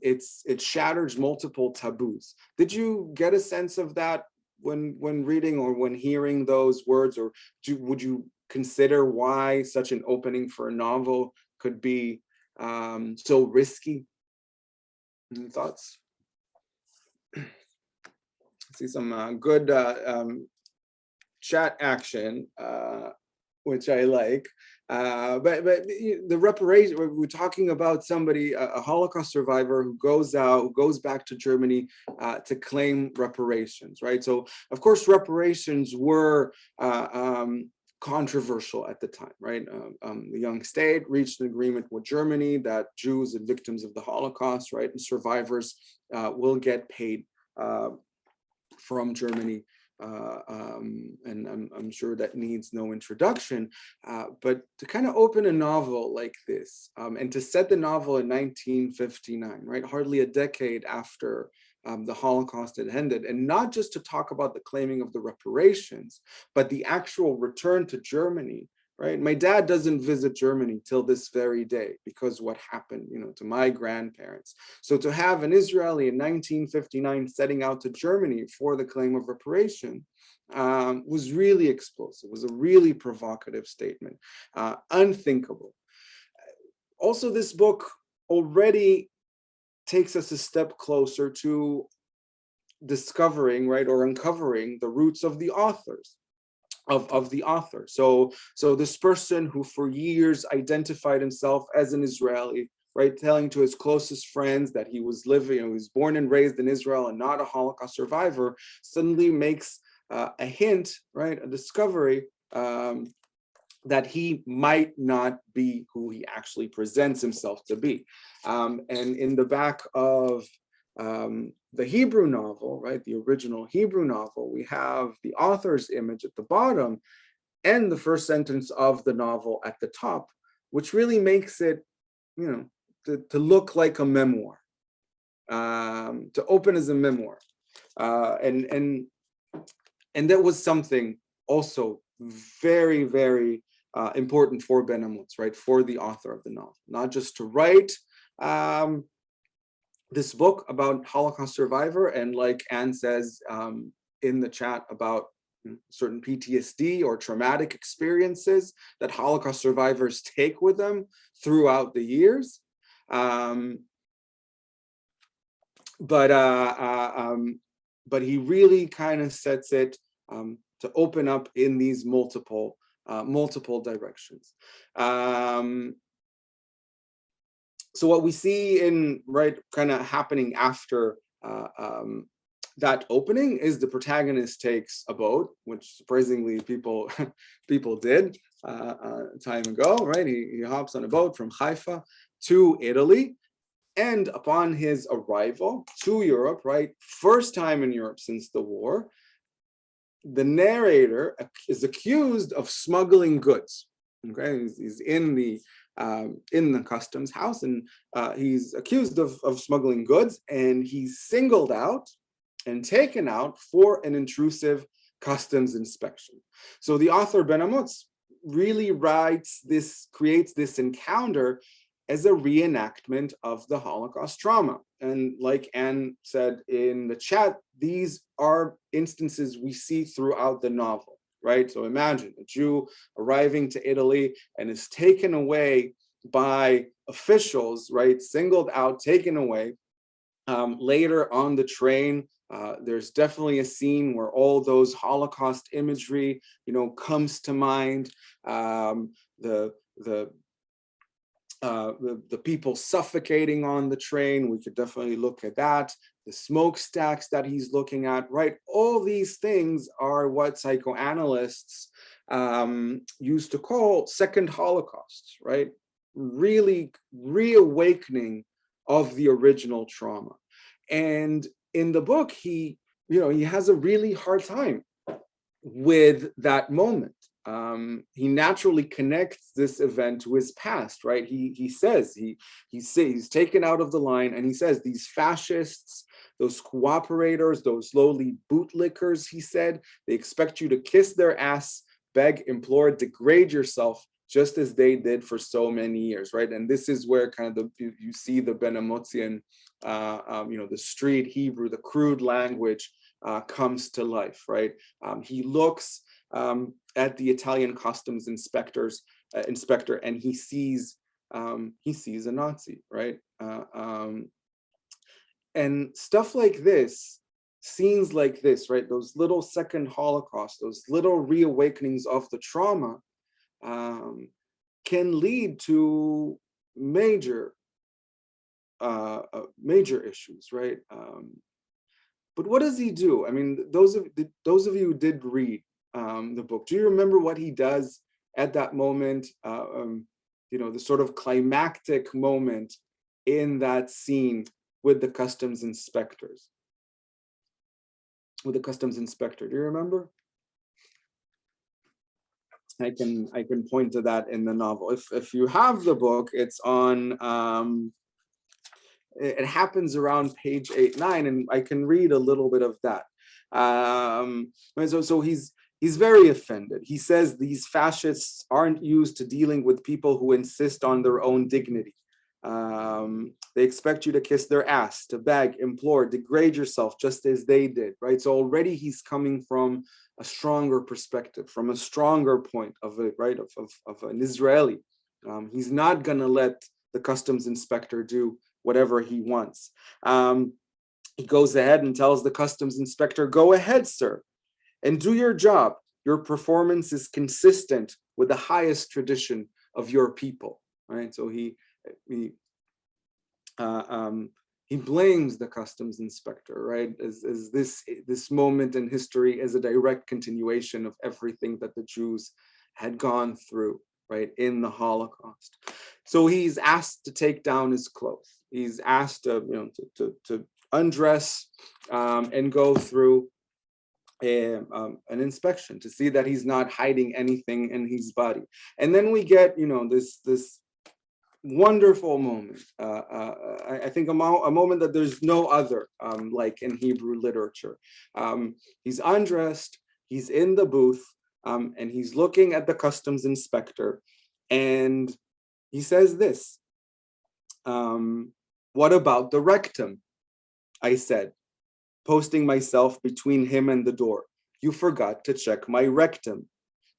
it shatters multiple taboos. Did you get a sense of that when reading or when hearing those words, or would you consider why such an opening for a novel could be so risky? Any thoughts? I see some good chat action, which I like. But the reparation, we're talking about somebody, a Holocaust survivor who goes back to Germany to claim reparations, right? So of course, reparations were controversial at the time, right? The young state reached an agreement with Germany that Jews and victims of the Holocaust, right, and survivors will get paid from Germany. And I'm sure that needs no introduction, but to kind of open a novel like this, and to set the novel in 1959, right, hardly a decade after the Holocaust had ended, and not just to talk about the claiming of the reparations, but the actual return to Germany, right? My dad doesn't visit Germany till this very day because what happened, to my grandparents. So to have an Israeli in 1959 setting out to Germany for the claim of reparation was really explosive, was a really provocative statement, unthinkable. Also, this book already takes us a step closer to discovering, right, or uncovering the roots of the authors. Of the author. So this person who for years identified himself as an Israeli, right, telling to his closest friends that he was living, he was born and raised in Israel and not a Holocaust survivor, suddenly makes a hint, right, a discovery that he might not be who he actually presents himself to be. And in the back of the Hebrew novel, right, the original Hebrew novel, we have the author's image at the bottom and the first sentence of the novel at the top, which really makes it, to look like a memoir, to open as a memoir. And that was something also very, very important for Ben-Amotz, right, for the author of the novel, not just to write this book about Holocaust survivor, and like Anne says in the chat about certain PTSD or traumatic experiences that Holocaust survivors take with them throughout the years. But he really kind of sets it to open up in these multiple directions. So what we see in, right, kind of happening after that opening is the protagonist takes a boat, which surprisingly people did time ago, right? He hops on a boat from Haifa to Italy, and upon his arrival to Europe, right, first time in Europe since the war, the narrator is accused of smuggling goods. Okay, he's in the customs house, and he's accused of smuggling goods, and he's singled out and taken out for an intrusive customs inspection. So the author Ben-Amotz really creates this encounter as a reenactment of the Holocaust trauma. And like Anne said in the chat, these are instances we see throughout the novel, right? So imagine a Jew arriving to Italy and is taken away by officials, right? Singled out, taken away. Later on the train, there's definitely a scene where all those Holocaust imagery, comes to mind. The people suffocating on the train, we could definitely look at that. The smokestacks that he's looking at, right? All these things are what psychoanalysts used to call second Holocausts, right? Really reawakening of the original trauma. And in the book, he has a really hard time with that moment. He naturally connects this event to his past, right? He says he's taken out of the line, and he says these fascists, those cooperators, those lowly bootlickers, he said, they expect you to kiss their ass, beg, implore, degrade yourself, just as they did for so many years, right? And this is where kind of you see the Ben-Amotzian, the street Hebrew, the crude language comes to life, right? He looks at the Italian customs inspector, and he sees a Nazi, right? And stuff like this, scenes like this, right? Those little second Holocaust, those little reawakenings of the trauma, can lead to major issues, right? But what does he do? I mean, those of you who did read the book, do you remember what he does at that moment? The sort of climactic moment in that scene with the customs inspectors. With the customs inspector, do you remember? I can point to that in the novel. If you have the book, it's on. It happens around page 8-9, and I can read a little bit of that. So he's very offended. He says these fascists aren't used to dealing with people who insist on their own dignity. They expect you to kiss their ass, to beg, implore, degrade yourself, just as they did, right? So already he's coming from a stronger perspective, from a stronger point of it, right? Of an Israeli. He's not gonna let the customs inspector do whatever he wants. He goes ahead and tells the customs inspector, "Go ahead, sir, and do your job. Your performance is consistent with the highest tradition of your people," right? So he blames the customs inspector, right? As this moment in history is a direct continuation of everything that the Jews had gone through, right, in the Holocaust. So he's asked to take down his clothes. He's asked to undress and go through an inspection to see that he's not hiding anything in his body. And then we get, this wonderful moment. I think a moment that there's no other like in Hebrew literature. He's undressed, he's in the booth, and he's looking at the customs inspector, and he says this, "What about the rectum?" I said, posting myself between him and the door. "You forgot to check my rectum."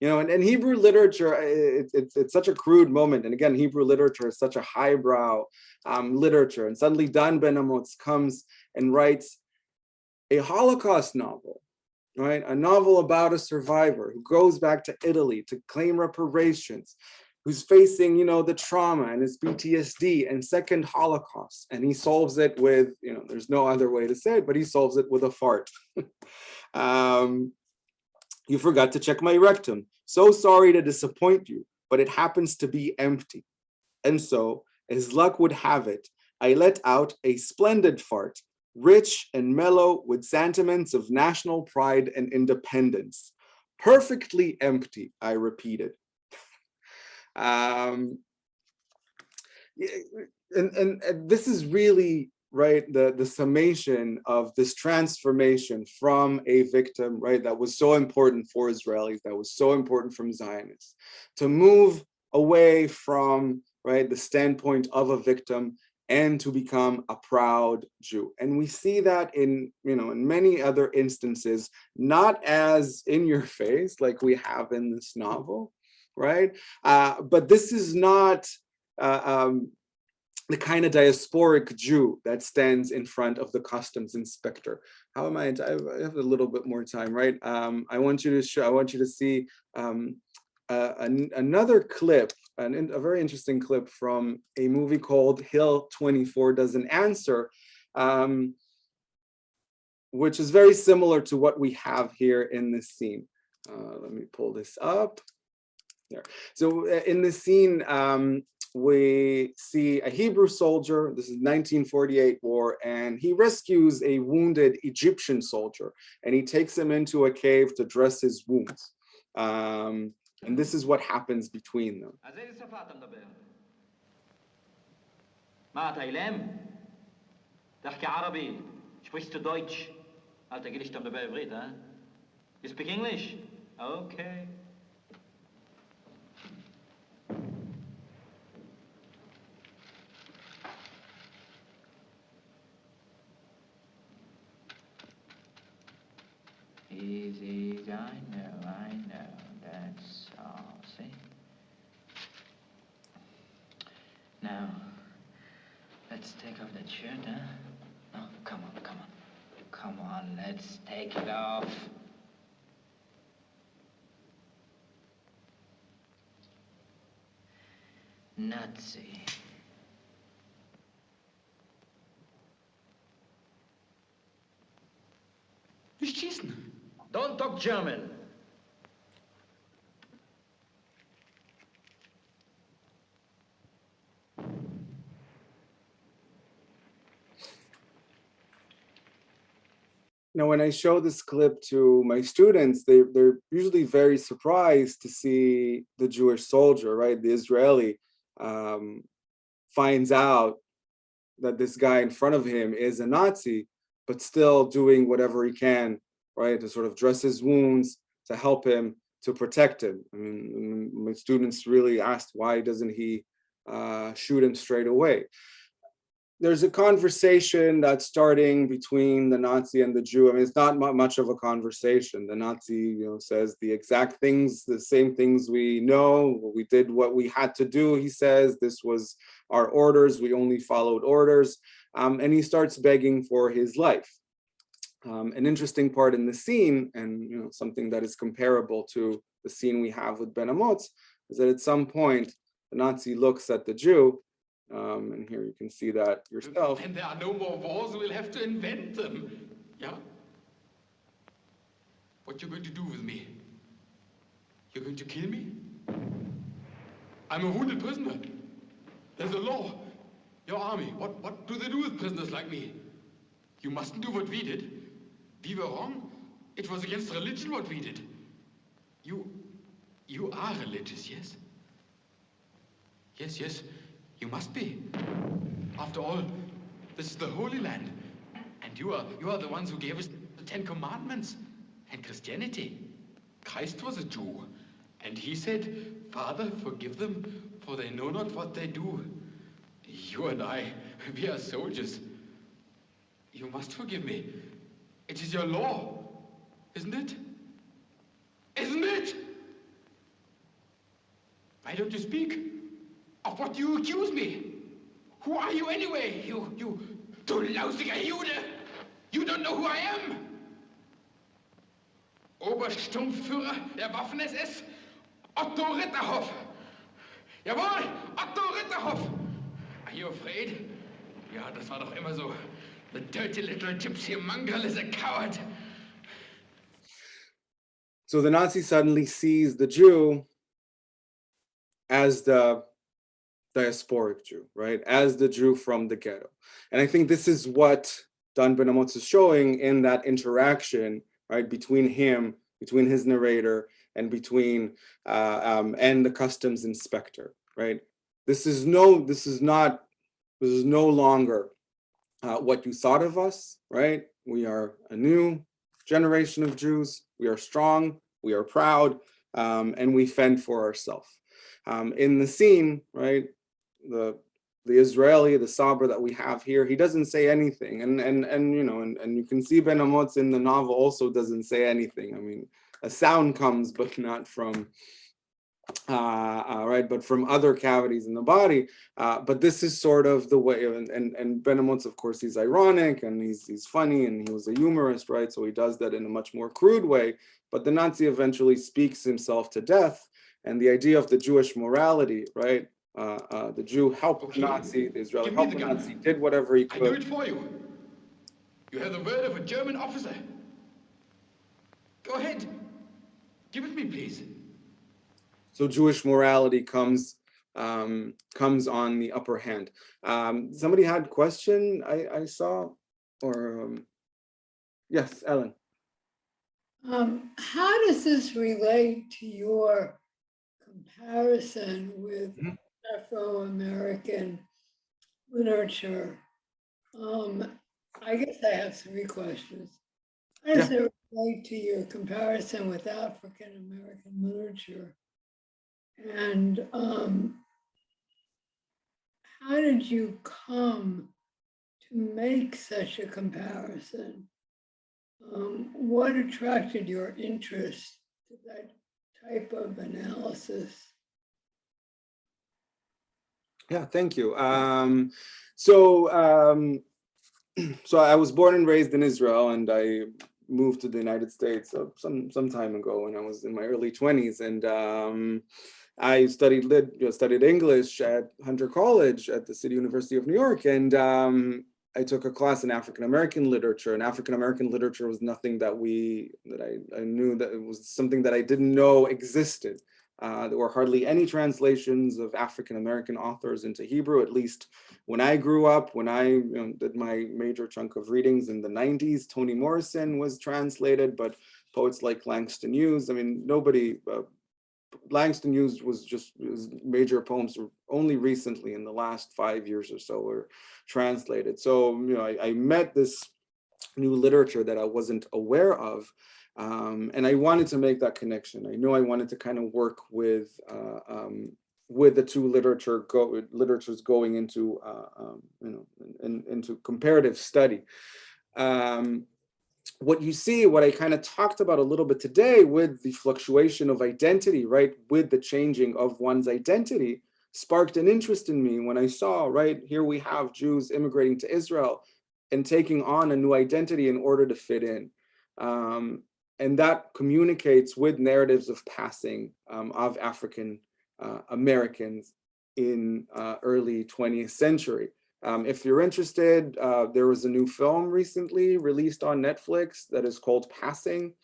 And in Hebrew literature, it's such a crude moment. And again, Hebrew literature is such a highbrow literature. And suddenly Dahn Ben-Amotz comes and writes a Holocaust novel, right? A novel about a survivor who goes back to Italy to claim reparations, who's facing, the trauma and his PTSD and second Holocaust. And he solves it with, there's no other way to say it, but he solves it with a fart. "You forgot to check my rectum. So sorry to disappoint you, but it happens to be empty. And so, as luck would have it, I let out a splendid fart, rich and mellow with sentiments of national pride and independence. Perfectly empty," I repeated. And this is really, right, the summation of this transformation from a victim, right, that was so important for Israelis, that was so important from Zionists, to move away from, right, the standpoint of a victim and to become a proud Jew. And we see that in, in many other instances, not as in your face like we have in this novel, right? But this is not the kind of diasporic Jew that stands in front of the customs inspector. How am I have a little bit more time, right? I want you to see another clip, a very interesting clip from a movie called Hill 24 Doesn't Answer, which is very similar to what we have here in this scene. Let me pull this up. There. So in this scene, we see a Hebrew soldier. This is 1948 war, and he rescues a wounded Egyptian soldier, and he takes him into a cave to dress his wounds. And this is what happens between them. Sprichst du Deutsch? Alter, geh dich doch dabei Hebräisch, huh? You speak English? Okay. Easy, I know, that's all, see? Now, let's take off that shirt, huh? No, come on, let's take it off. Nazi. Nicht schießen. Don't talk German. Now, when I show this clip to my students, they're usually very surprised to see the Jewish soldier, right? The Israeli finds out that this guy in front of him is a Nazi, but still doing whatever he can, right, to sort of dress his wounds, to help him, to protect him. I mean, my students really asked, why doesn't he shoot him straight away? There's a conversation that's starting between the Nazi and the Jew. I mean, it's not much of a conversation. The Nazi, says the exact things, the same things we know. We did what we had to do, he says. This was our orders. We only followed orders. And he starts begging for his life. An interesting part in the scene, and something that is comparable to the scene we have with Ben-Amotz, is that at some point, the Nazi looks at the Jew, and here you can see that yourself. When there are no more wars, we'll have to invent them. Yeah? What you going to do with me? You're going to kill me? I'm a wounded prisoner. There's a law. Your army, what do they do with prisoners like me? You mustn't do what we did. We were wrong. It was against religion what we did. You are religious, yes? Yes. You must be. After all, this is the Holy Land. And you are the ones who gave us the 10 Commandments and Christianity. Christ was a Jew. And he said, Father, forgive them, for they know not what they do. You and I, we are soldiers. You must forgive me. It is your law, isn't it? Isn't it? Why don't you speak? Of what do you accuse me? Who are you anyway? You lausiger Jude! You don't know who I am! Obersturmführer der Waffen-SS, Otto Ritterhoff! Jawohl, Otto Ritterhoff! Are you afraid? Ja, das war doch immer so. The dirty little gypsy mongrel is a coward. So the Nazi suddenly sees the Jew as the diasporic Jew, right? As the Jew from the ghetto. And I think this is what Dahn Ben-Amotz is showing in that interaction, right, between him, between his narrator, and between and the customs inspector, right? This is no longer what you thought of us, right? We are a new generation of Jews. We are strong, we are proud, and we fend for ourselves. In the scene, right, the Israeli, the Sabra that we have here, he doesn't say anything. And you can see Ben-Amotz in the novel also doesn't say anything. I mean, a sound comes, but not from, but from other cavities in the body. But this is sort of the way, and Ben-Amotz, of course, he's ironic and he's funny and he was a humorist, right? So he does that in a much more crude way. But the Nazi eventually speaks himself to death, and the idea of the Jewish morality, right? The Jew helped the Nazi, the Israeli helped the Nazi, did whatever he could. I do it for you. You have the word of a German officer. Go ahead. Give it me, please. So Jewish morality comes on the upper hand. Somebody had a question I saw, or yes, Ellen. How does this relate to your comparison with Afro-American literature? I guess I have 3 questions. How does it relate to your comparison with African-American literature? And how did you come to make such a comparison? What attracted your interest to that type of analysis? Yeah, thank you. So I was born and raised in Israel, and I moved to the United States some time ago when I was in my early 20s, and I studied English at Hunter College at the City University of New York, and I took a class in African-American literature, and African-American literature was nothing that I knew, that it was something that I didn't know existed. There were hardly any translations of African-American authors into Hebrew, at least when I grew up. When I did my major chunk of readings in the 90s, Toni Morrison was translated, but poets like Langston Hughes, I mean, nobody, Langston Hughes his major poems were only recently in the last 5 years or so were translated. So, I met this new literature that I wasn't aware of. And I wanted to make that connection. I knew I wanted to kind of work with the two literatures going into into comparative study. What you see, what I kind of talked about a little bit today with the fluctuation of identity, right, with the changing of one's identity, sparked an interest in me when I saw, right, here we have Jews immigrating to Israel and taking on a new identity in order to fit in. And that communicates with narratives of passing of African Americans in early 20th century. If you're interested, there was a new film recently released on Netflix that is called Passing.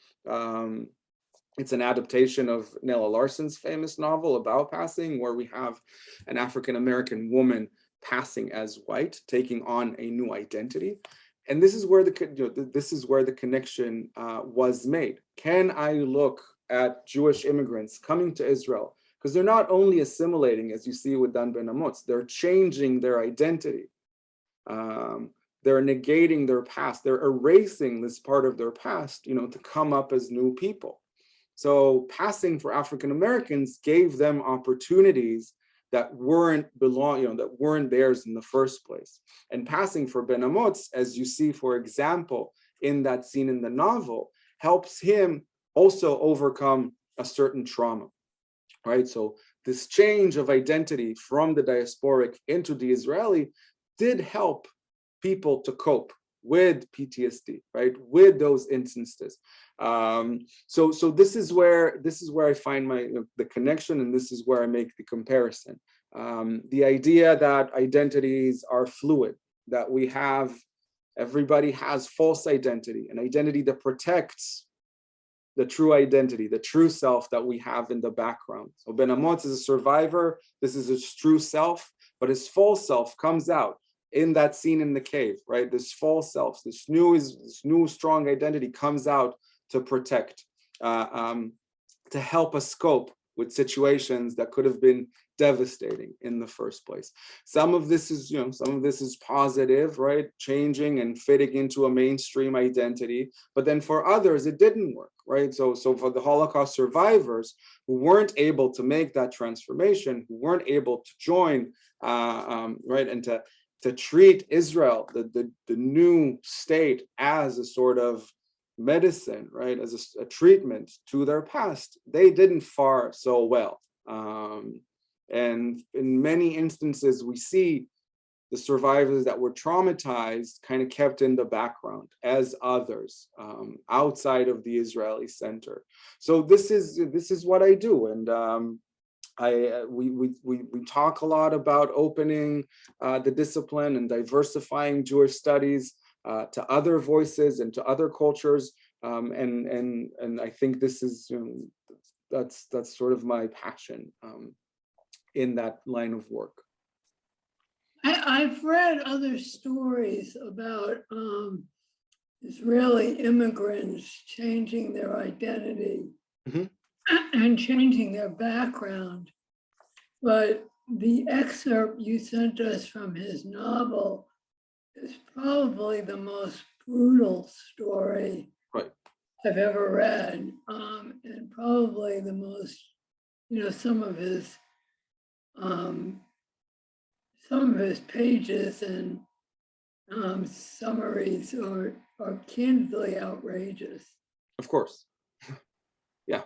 It's an adaptation of Nella Larson's famous novel about passing, where we have an African-American woman passing as white, taking on a new identity. And this is where the connection was made. Can I look at Jewish immigrants coming to Israel? Because they're not only assimilating, as you see with Dahn Ben-Amotz, they're changing their identity. They're negating their past. They're erasing this part of their past, to come up as new people. So passing for African Americans gave them opportunities that weren't theirs in the first place. And passing for Ben-Amotz, as you see, for example, in that scene in the novel, helps him also overcome a certain trauma, right? So this change of identity from the diasporic into the Israeli did help people to cope with PTSD, right? With those instances. So this is where I find the connection, and this is where I make the comparison. The idea that identities are fluid, that everybody has false identity, an identity that protects the true identity, the true self that we have in the background. So Ben-Amotz is a survivor. This is his true self, but his false self comes out in that scene in the cave, right? This false self, this new strong identity comes out to protect, to help us cope with situations that could have been devastating in the first place. Some of this is, some of this is positive, right? Changing and fitting into a mainstream identity. But then for others, it didn't work, right? So for the Holocaust survivors who weren't able to make that transformation, who weren't able to join, right, and to treat Israel, the new state, as a sort of medicine, right, as a treatment to their past, they didn't fare so well. And in many instances, we see the survivors that were traumatized kind of kept in the background as others outside of the Israeli center. So this is what I do, and we talk a lot about opening the discipline and diversifying Jewish studies to other voices and to other cultures, and I think this is that's sort of my passion in that line of work. I've read other stories about Israeli immigrants changing their identity and changing their background. But the excerpt you sent us from his novel is probably the most brutal story I've ever read, and probably the most, some of his pages and summaries are candidly outrageous. Of course. Yeah.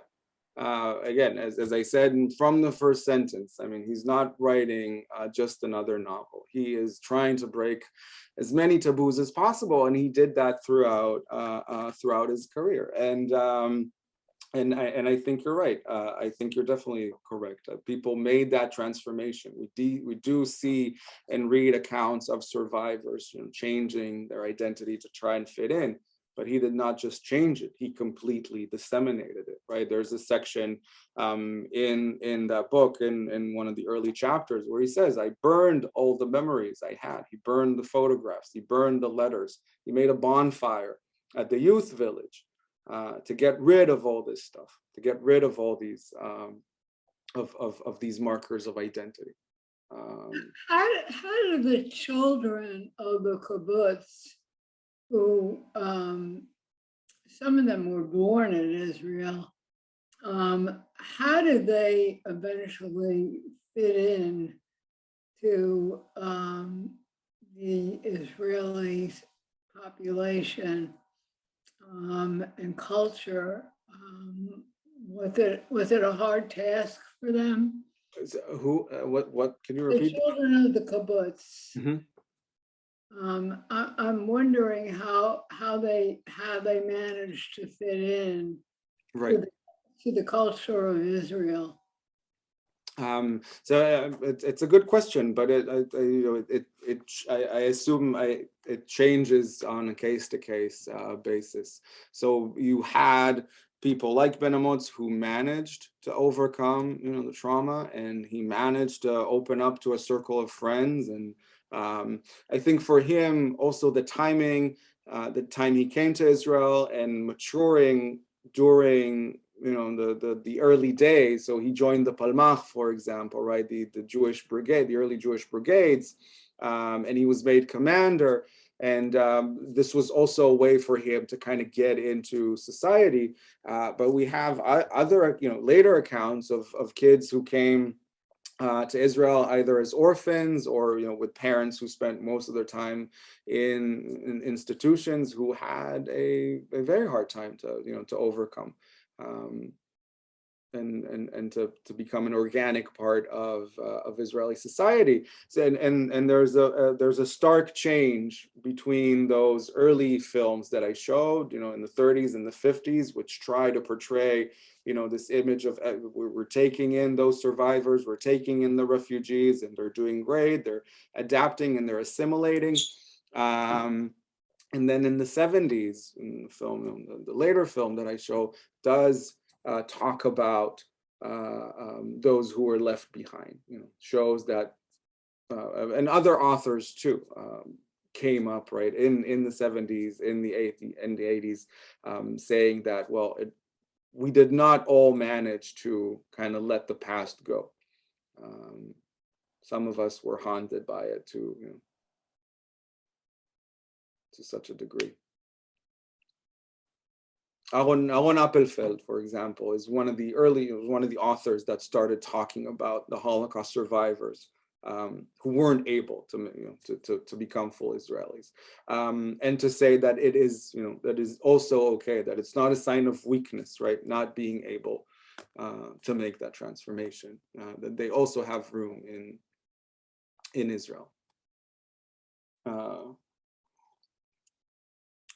Again, as I said from the first sentence, I mean, he's not writing just another novel. He is trying to break as many taboos as possible, and he did that throughout his career. And I think you're right. I think you're definitely correct. People made that transformation. We do see and read accounts of survivors, changing their identity to try and fit in. But he did not just change it; he completely disseminated it. Right? There's a section in that book, in one of the early chapters, where he says, "I burned all the memories I had. He burned the photographs. He burned the letters. He made a bonfire at the youth village to get rid of all this stuff, to get rid of all these of these markers of identity." How do the children of the kibbutz, who some of them were born in Israel, how did they eventually fit in to the Israeli population and culture? Was it a hard task for them? What can you repeat? The children of the kibbutz. I'm wondering how they managed to fit in to the culture of Israel. So it's a good question, but I assume it changes on a case-to-case basis. So you had people like Ben-Amotz who managed to overcome, the trauma, and he managed to open up to a circle of friends. And I think for him also the timing, the time he came to Israel and maturing during the early days. So he joined the Palmach, for example, right? The Jewish brigade, the early Jewish brigades, and he was made commander. And this was also a way for him to kind of get into society. But we have other, later accounts of kids who came to Israel either as orphans or, with parents who spent most of their time in institutions, who had a very hard time to overcome. And to become an organic part of Israeli society. So, and there's a stark change between those early films that I showed, in the 30s and the 50s, which try to portray, this image of we're taking in those survivors, we're taking in the refugees, and they're doing great, they're adapting and they're assimilating. And then in the 70s, in the film, the later film that I show does talk about those who were left behind. Shows that, and other authors too came up right in the 70s, in the 80s, saying that, well, we did not all manage to kind of let the past go. Some of us were haunted by it to such a degree. Aaron Appelfeld, for example, is one of the authors that started talking about the Holocaust survivors who weren't able to become full Israelis, and to say that it is that is also okay, that it's not a sign of weakness, right? Not being able to make that transformation, that they also have room in Israel. Does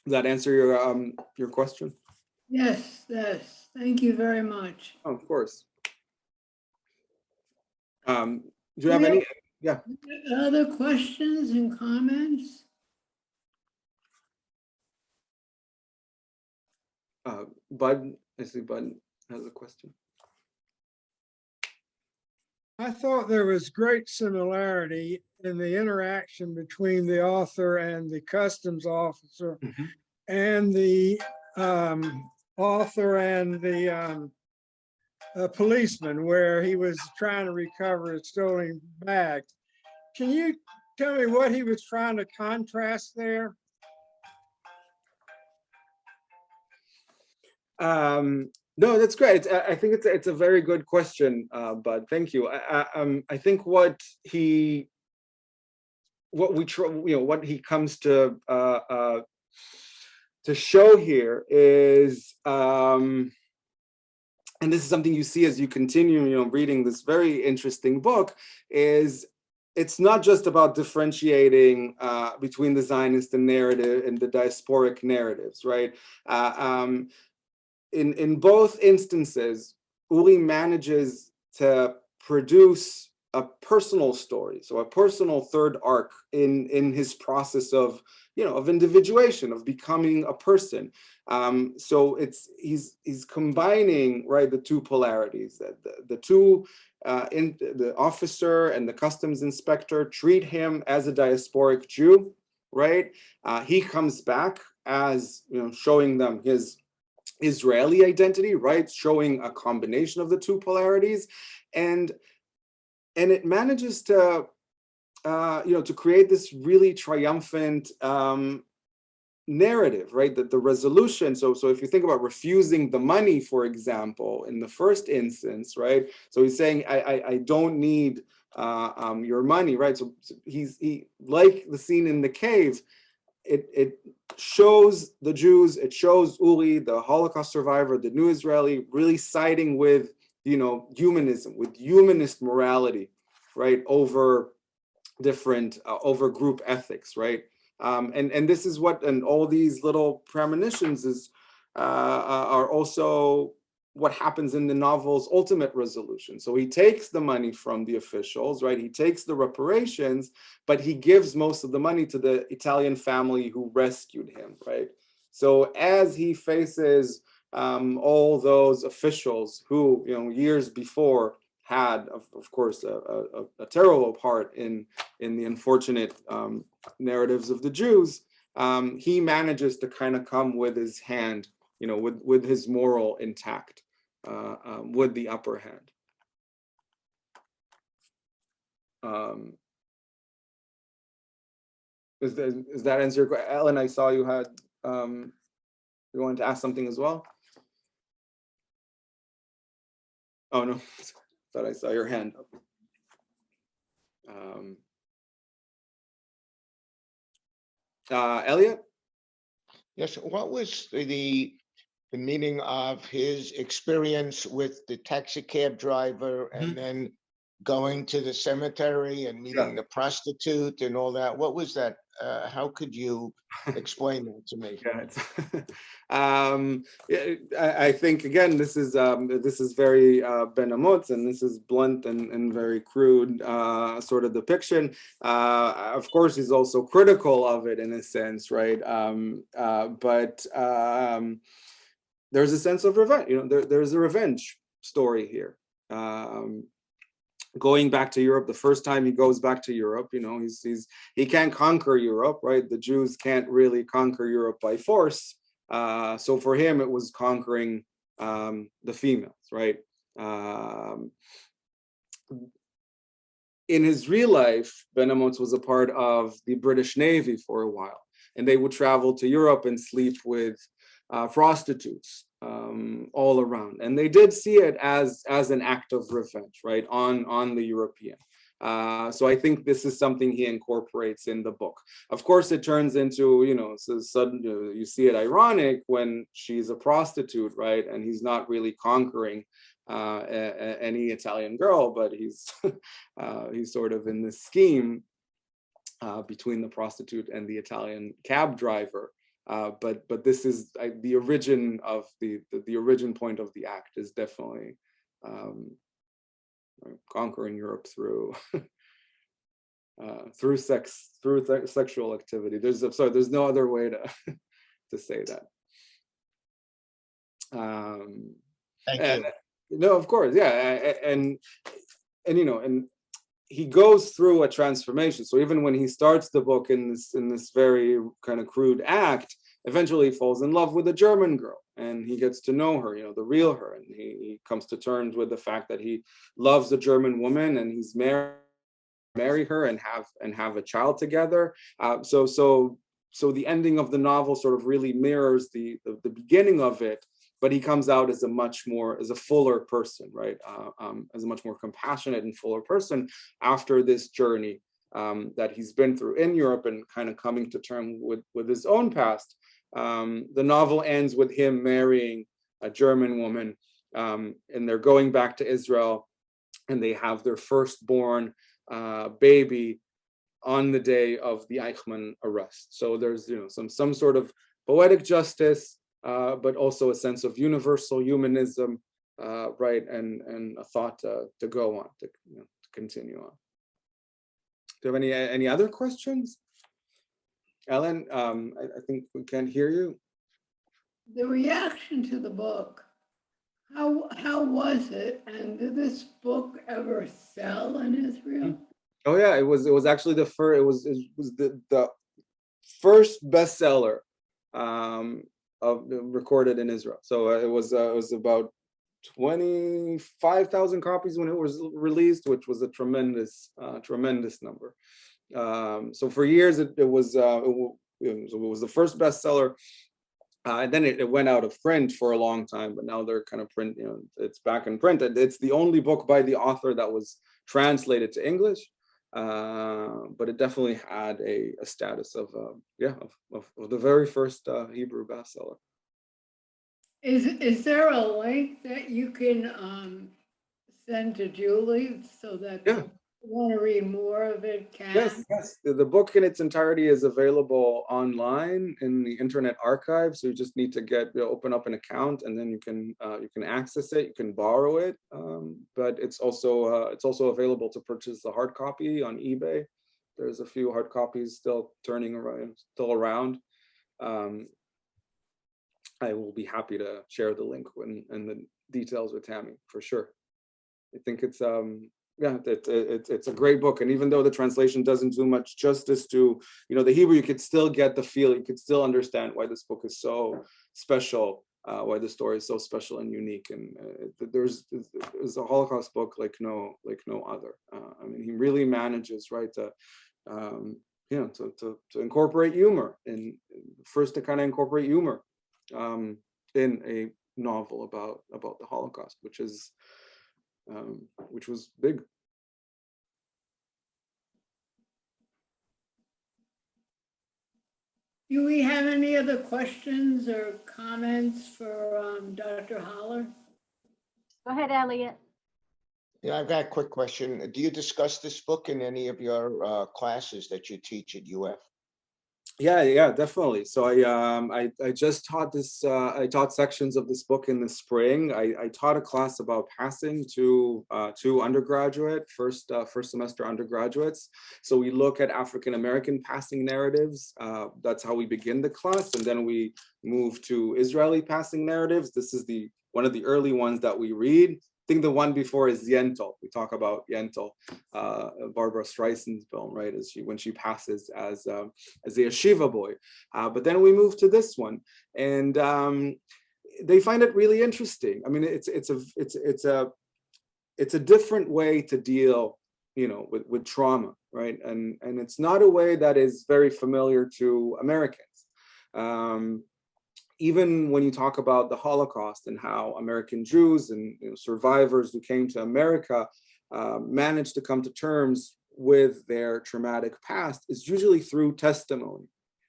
that answer your question? Yes, yes. Thank you very much. Oh, of course. Do you have any? Yeah. Other questions and comments? Bud, I see Bud has a question. I thought there was great similarity in the interaction between the author and the customs officer, and the author and the policeman, where he was trying to recover a stolen bag. Can you tell me what he was trying to contrast there? No, that's great. I think it's a very good question, Bud. Thank you. I think what he comes to show here is, and this is something you see as you continue, reading this very interesting book, is it's not just about differentiating between the Zionist narrative and the diasporic narratives, right? In both instances, Uri manages to produce a personal story, so a personal third arc in his process of individuation, of becoming a person. So he's combining, right, the two polarities, that the two the officer and the customs inspector treat him as a diasporic Jew, right? He comes back as showing them his Israeli identity, right? Showing a combination of the two polarities, and it manages to to create this really triumphant narrative, right? That the resolution. So if you think about refusing the money, for example, in the first instance, right? So he's saying, I don't need your money, right? So he like the scene in the cave. It shows the Jews, it shows Uri, the Holocaust survivor, the new Israeli, really siding with, humanism, with humanist morality, right, over different, over group ethics, right? And this is what, and all these little premonitions are also what happens in the novel's ultimate resolution. So he takes the money from the officials, right? He takes the reparations, but he gives most of the money to the Italian family who rescued him, right? So as he faces all those officials who, years before had, of course, a terrible part in the unfortunate narratives of the Jews, he manages to kind of come with his hand, with his moral intact, with the upper hand. Is that answer your question? Ellen, I saw you had, you wanted to ask something as well? Oh, no, thought I saw your hand up. Elliot? Yes, what was the meaning of his experience with the taxi cab driver and then going to the cemetery and meeting the prostitute and all that? What was that? How could you explain that to me? I think, again, this is very Ben-Amotz, and this is blunt and very crude sort of depiction. Of course, he's also critical of it in a sense, right? But there's a sense of revenge. There's a revenge story here. Going back to Europe, the first time he goes back to Europe, he can't conquer Europe, right? The Jews can't really conquer Europe by force. So for him, it was conquering the females, right? In his real life, Ben-Amotz was a part of the British Navy for a while, and they would travel to Europe and sleep with prostitutes all around. And they did see it as an act of revenge, right, on the European. So I think this is something he incorporates in the book. Of course, it turns into, so sudden, you see it ironic when she's a prostitute, right, and he's not really conquering any Italian girl, but he's sort of in this scheme between the prostitute and the Italian cab driver. But this is the origin of the origin point of the act is definitely conquering Europe through through sexual activity. There's no other way to say that. Thank you. No, of course, yeah, and he goes through a transformation. So even when he starts the book in this very kind of crude act, eventually he falls in love with a German girl, and he gets to know her, the real her, and he comes to terms with the fact that he loves a German woman, and he's marry her and have a child together. So the ending of the novel sort of really mirrors the beginning of it, but he comes out as a fuller person, right? As a much more compassionate and fuller person after this journey that he's been through in Europe and kind of coming to terms with his own past. The novel ends with him marrying a German woman, and they're going back to Israel, and they have their firstborn baby on the day of the Eichmann arrest. So there's some sort of poetic justice, but also a sense of universal humanism, right, and a thought to go on, to continue on. Do you have any other questions? Ellen, I think we can't hear you. The reaction to the book, how was it? And did this book ever sell in Israel? Oh yeah, it was actually the first. It was the first bestseller recorded in Israel. So it was about 25,000 copies when it was released, which was a tremendous number. So for years it was the first bestseller. And then it went out of print for a long time, but now they're kind of print, it's back in print. And it's the only book by the author that was translated to English, but it definitely had a status of the very first Hebrew bestseller. Is there a link that you can send to Julie so that people who want to read more of it can? Yes. The book in its entirety is available online in the Internet Archive. So you just need to open up an account, and then you can access it. You can borrow it, but it's also available to purchase the hard copy on eBay. There's a few hard copies still around. I will be happy to share the link and the details with Tammy for sure. I think it's it's a great book, and even though the translation doesn't do much justice to the Hebrew, you could still get the feel. You could still understand why this book is so special, why the story is so special and unique. And there's a Holocaust book like no other. I mean, he really manages, right, to incorporate humor, and first to kind of incorporate humor in a novel about the Holocaust, which was big. Do we have any other questions or comments for Dr. Holler? Go ahead, Elliot. Yeah, I've got a quick question. Do you discuss this book in any of your classes that you teach at UF? Yeah, definitely. So I just taught this. I taught sections of this book in the spring. I taught a class about passing to undergraduate first semester undergraduates. So we look at African-American passing narratives. That's how we begin the class, and then we move to Israeli passing narratives. This is one of the early ones that we read. I think the one before is Yentl. We talk about Yentl, Barbara Streisand's film, right? When she passes as a yeshiva boy. But then we move to this one, and they find it really interesting. I mean, it's a different way to deal, with trauma, right? And it's not a way that is very familiar to Americans. Even when you talk about the Holocaust and how American Jews and survivors who came to America managed to come to terms with their traumatic past, is usually through testimony.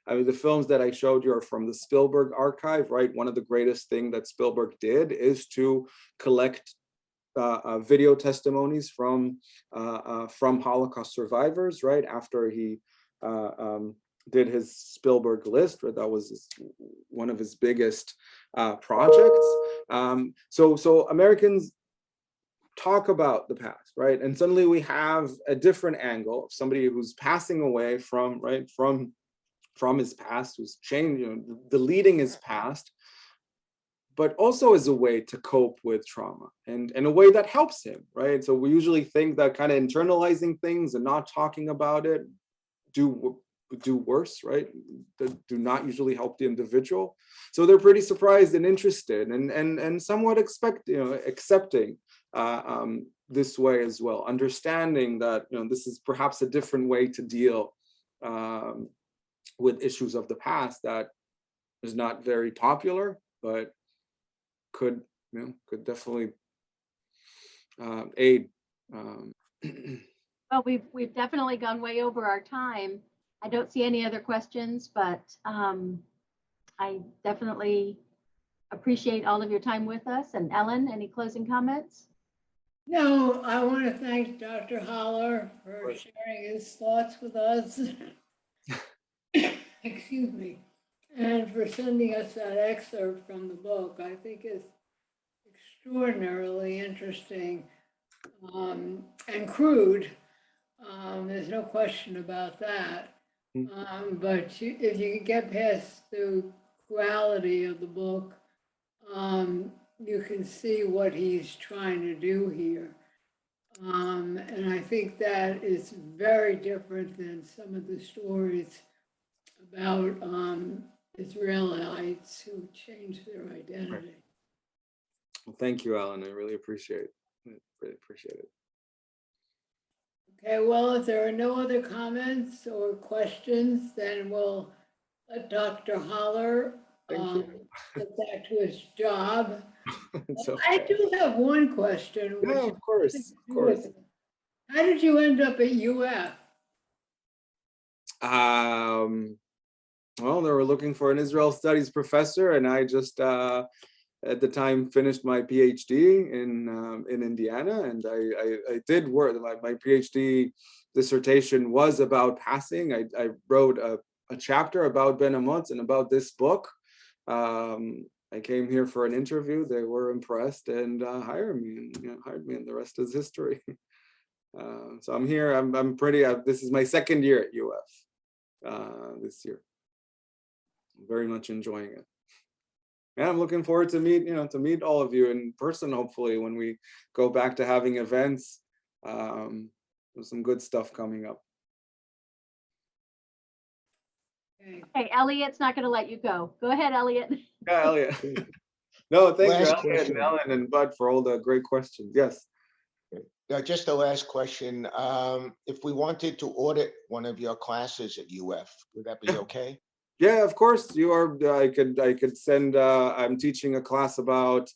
I mean, the films that I showed you are from the Spielberg archive, right? One of the greatest things that Spielberg did is to collect video testimonies from Holocaust survivors, right? After he did his Spielberg list, right? That was one of his biggest projects. So Americans talk about the past, right? And suddenly we have a different angle of somebody who's passing away from his past, who's changing, deleting his past, but also as a way to cope with trauma and in a way that helps him, right? So we usually think that kind of internalizing things and not talking about it do worse, right? That do not usually help the individual. So they're pretty surprised and interested and somewhat accepting this way as well, understanding that this is perhaps a different way to deal with issues of the past that is not very popular, but could definitely aid. Well, we've definitely gone way over our time. I don't see any other questions, but I definitely appreciate all of your time with us. And Ellen, any closing comments? No, I want to thank Dr. Holler for sharing his thoughts with us. Excuse me. And for sending us that excerpt from the book. I think it's extraordinarily interesting and crude. There's no question about that. But if you can get past the quality of the book, you can see what he's trying to do here. And I think that is very different than some of the stories about Israelites who changed their identity. Well, thank you, Alan. I really appreciate it. Really appreciate it. Okay, well, if there are no other comments or questions, then we'll let Dr. Holler get back to his job. So, I do have one question. Yeah, of course. How did you end up at UF? Well, they were looking for an Israel studies professor, and I just at the time finished my PhD in Indiana, and I did work. My PhD dissertation was about passing. I wrote a chapter about Ben-Amotz and about this book. I came here for an interview. They were impressed and hired me, and the rest is history. So I'm here. I'm pretty. This is my second year at UF this year. I'm very much enjoying it. And I'm looking forward to meet all of you in person, hopefully, when we go back to having events. There's some good stuff coming up. Okay, Elliot's not going to let you go. Go ahead, Elliot. Yeah, Elliot. No, thank you, Last Elliot question. and Ellen and Bud, for all the great questions. Yes. Just the last question. If we wanted to audit one of your classes at UF, would that be okay? Yeah, of course. You are. I could send. I'm teaching a class about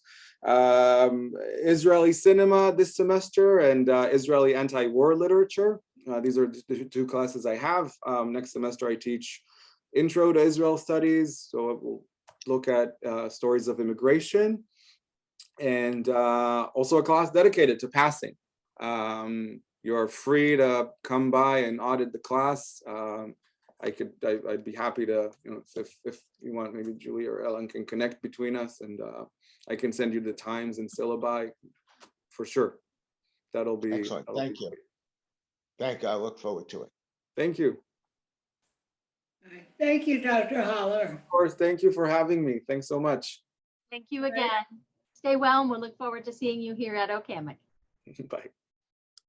Israeli cinema this semester and Israeli anti-war literature. These are the two classes I have. Next semester I teach Intro to Israel Studies, so we'll look at stories of immigration, and also a class dedicated to passing. You're free to come by and audit the class. I'd be happy to, if you want, maybe Julie or Ellen can connect between us, and I can send you the times and syllabi for sure. That'll be excellent. Thank you. Thank you. I look forward to it. Thank you. Thank you, Dr. Holler. Of course. Thank you for having me. Thanks so much. Thank you again. Stay well, and we'll look forward to seeing you here at OCAMIC. Bye.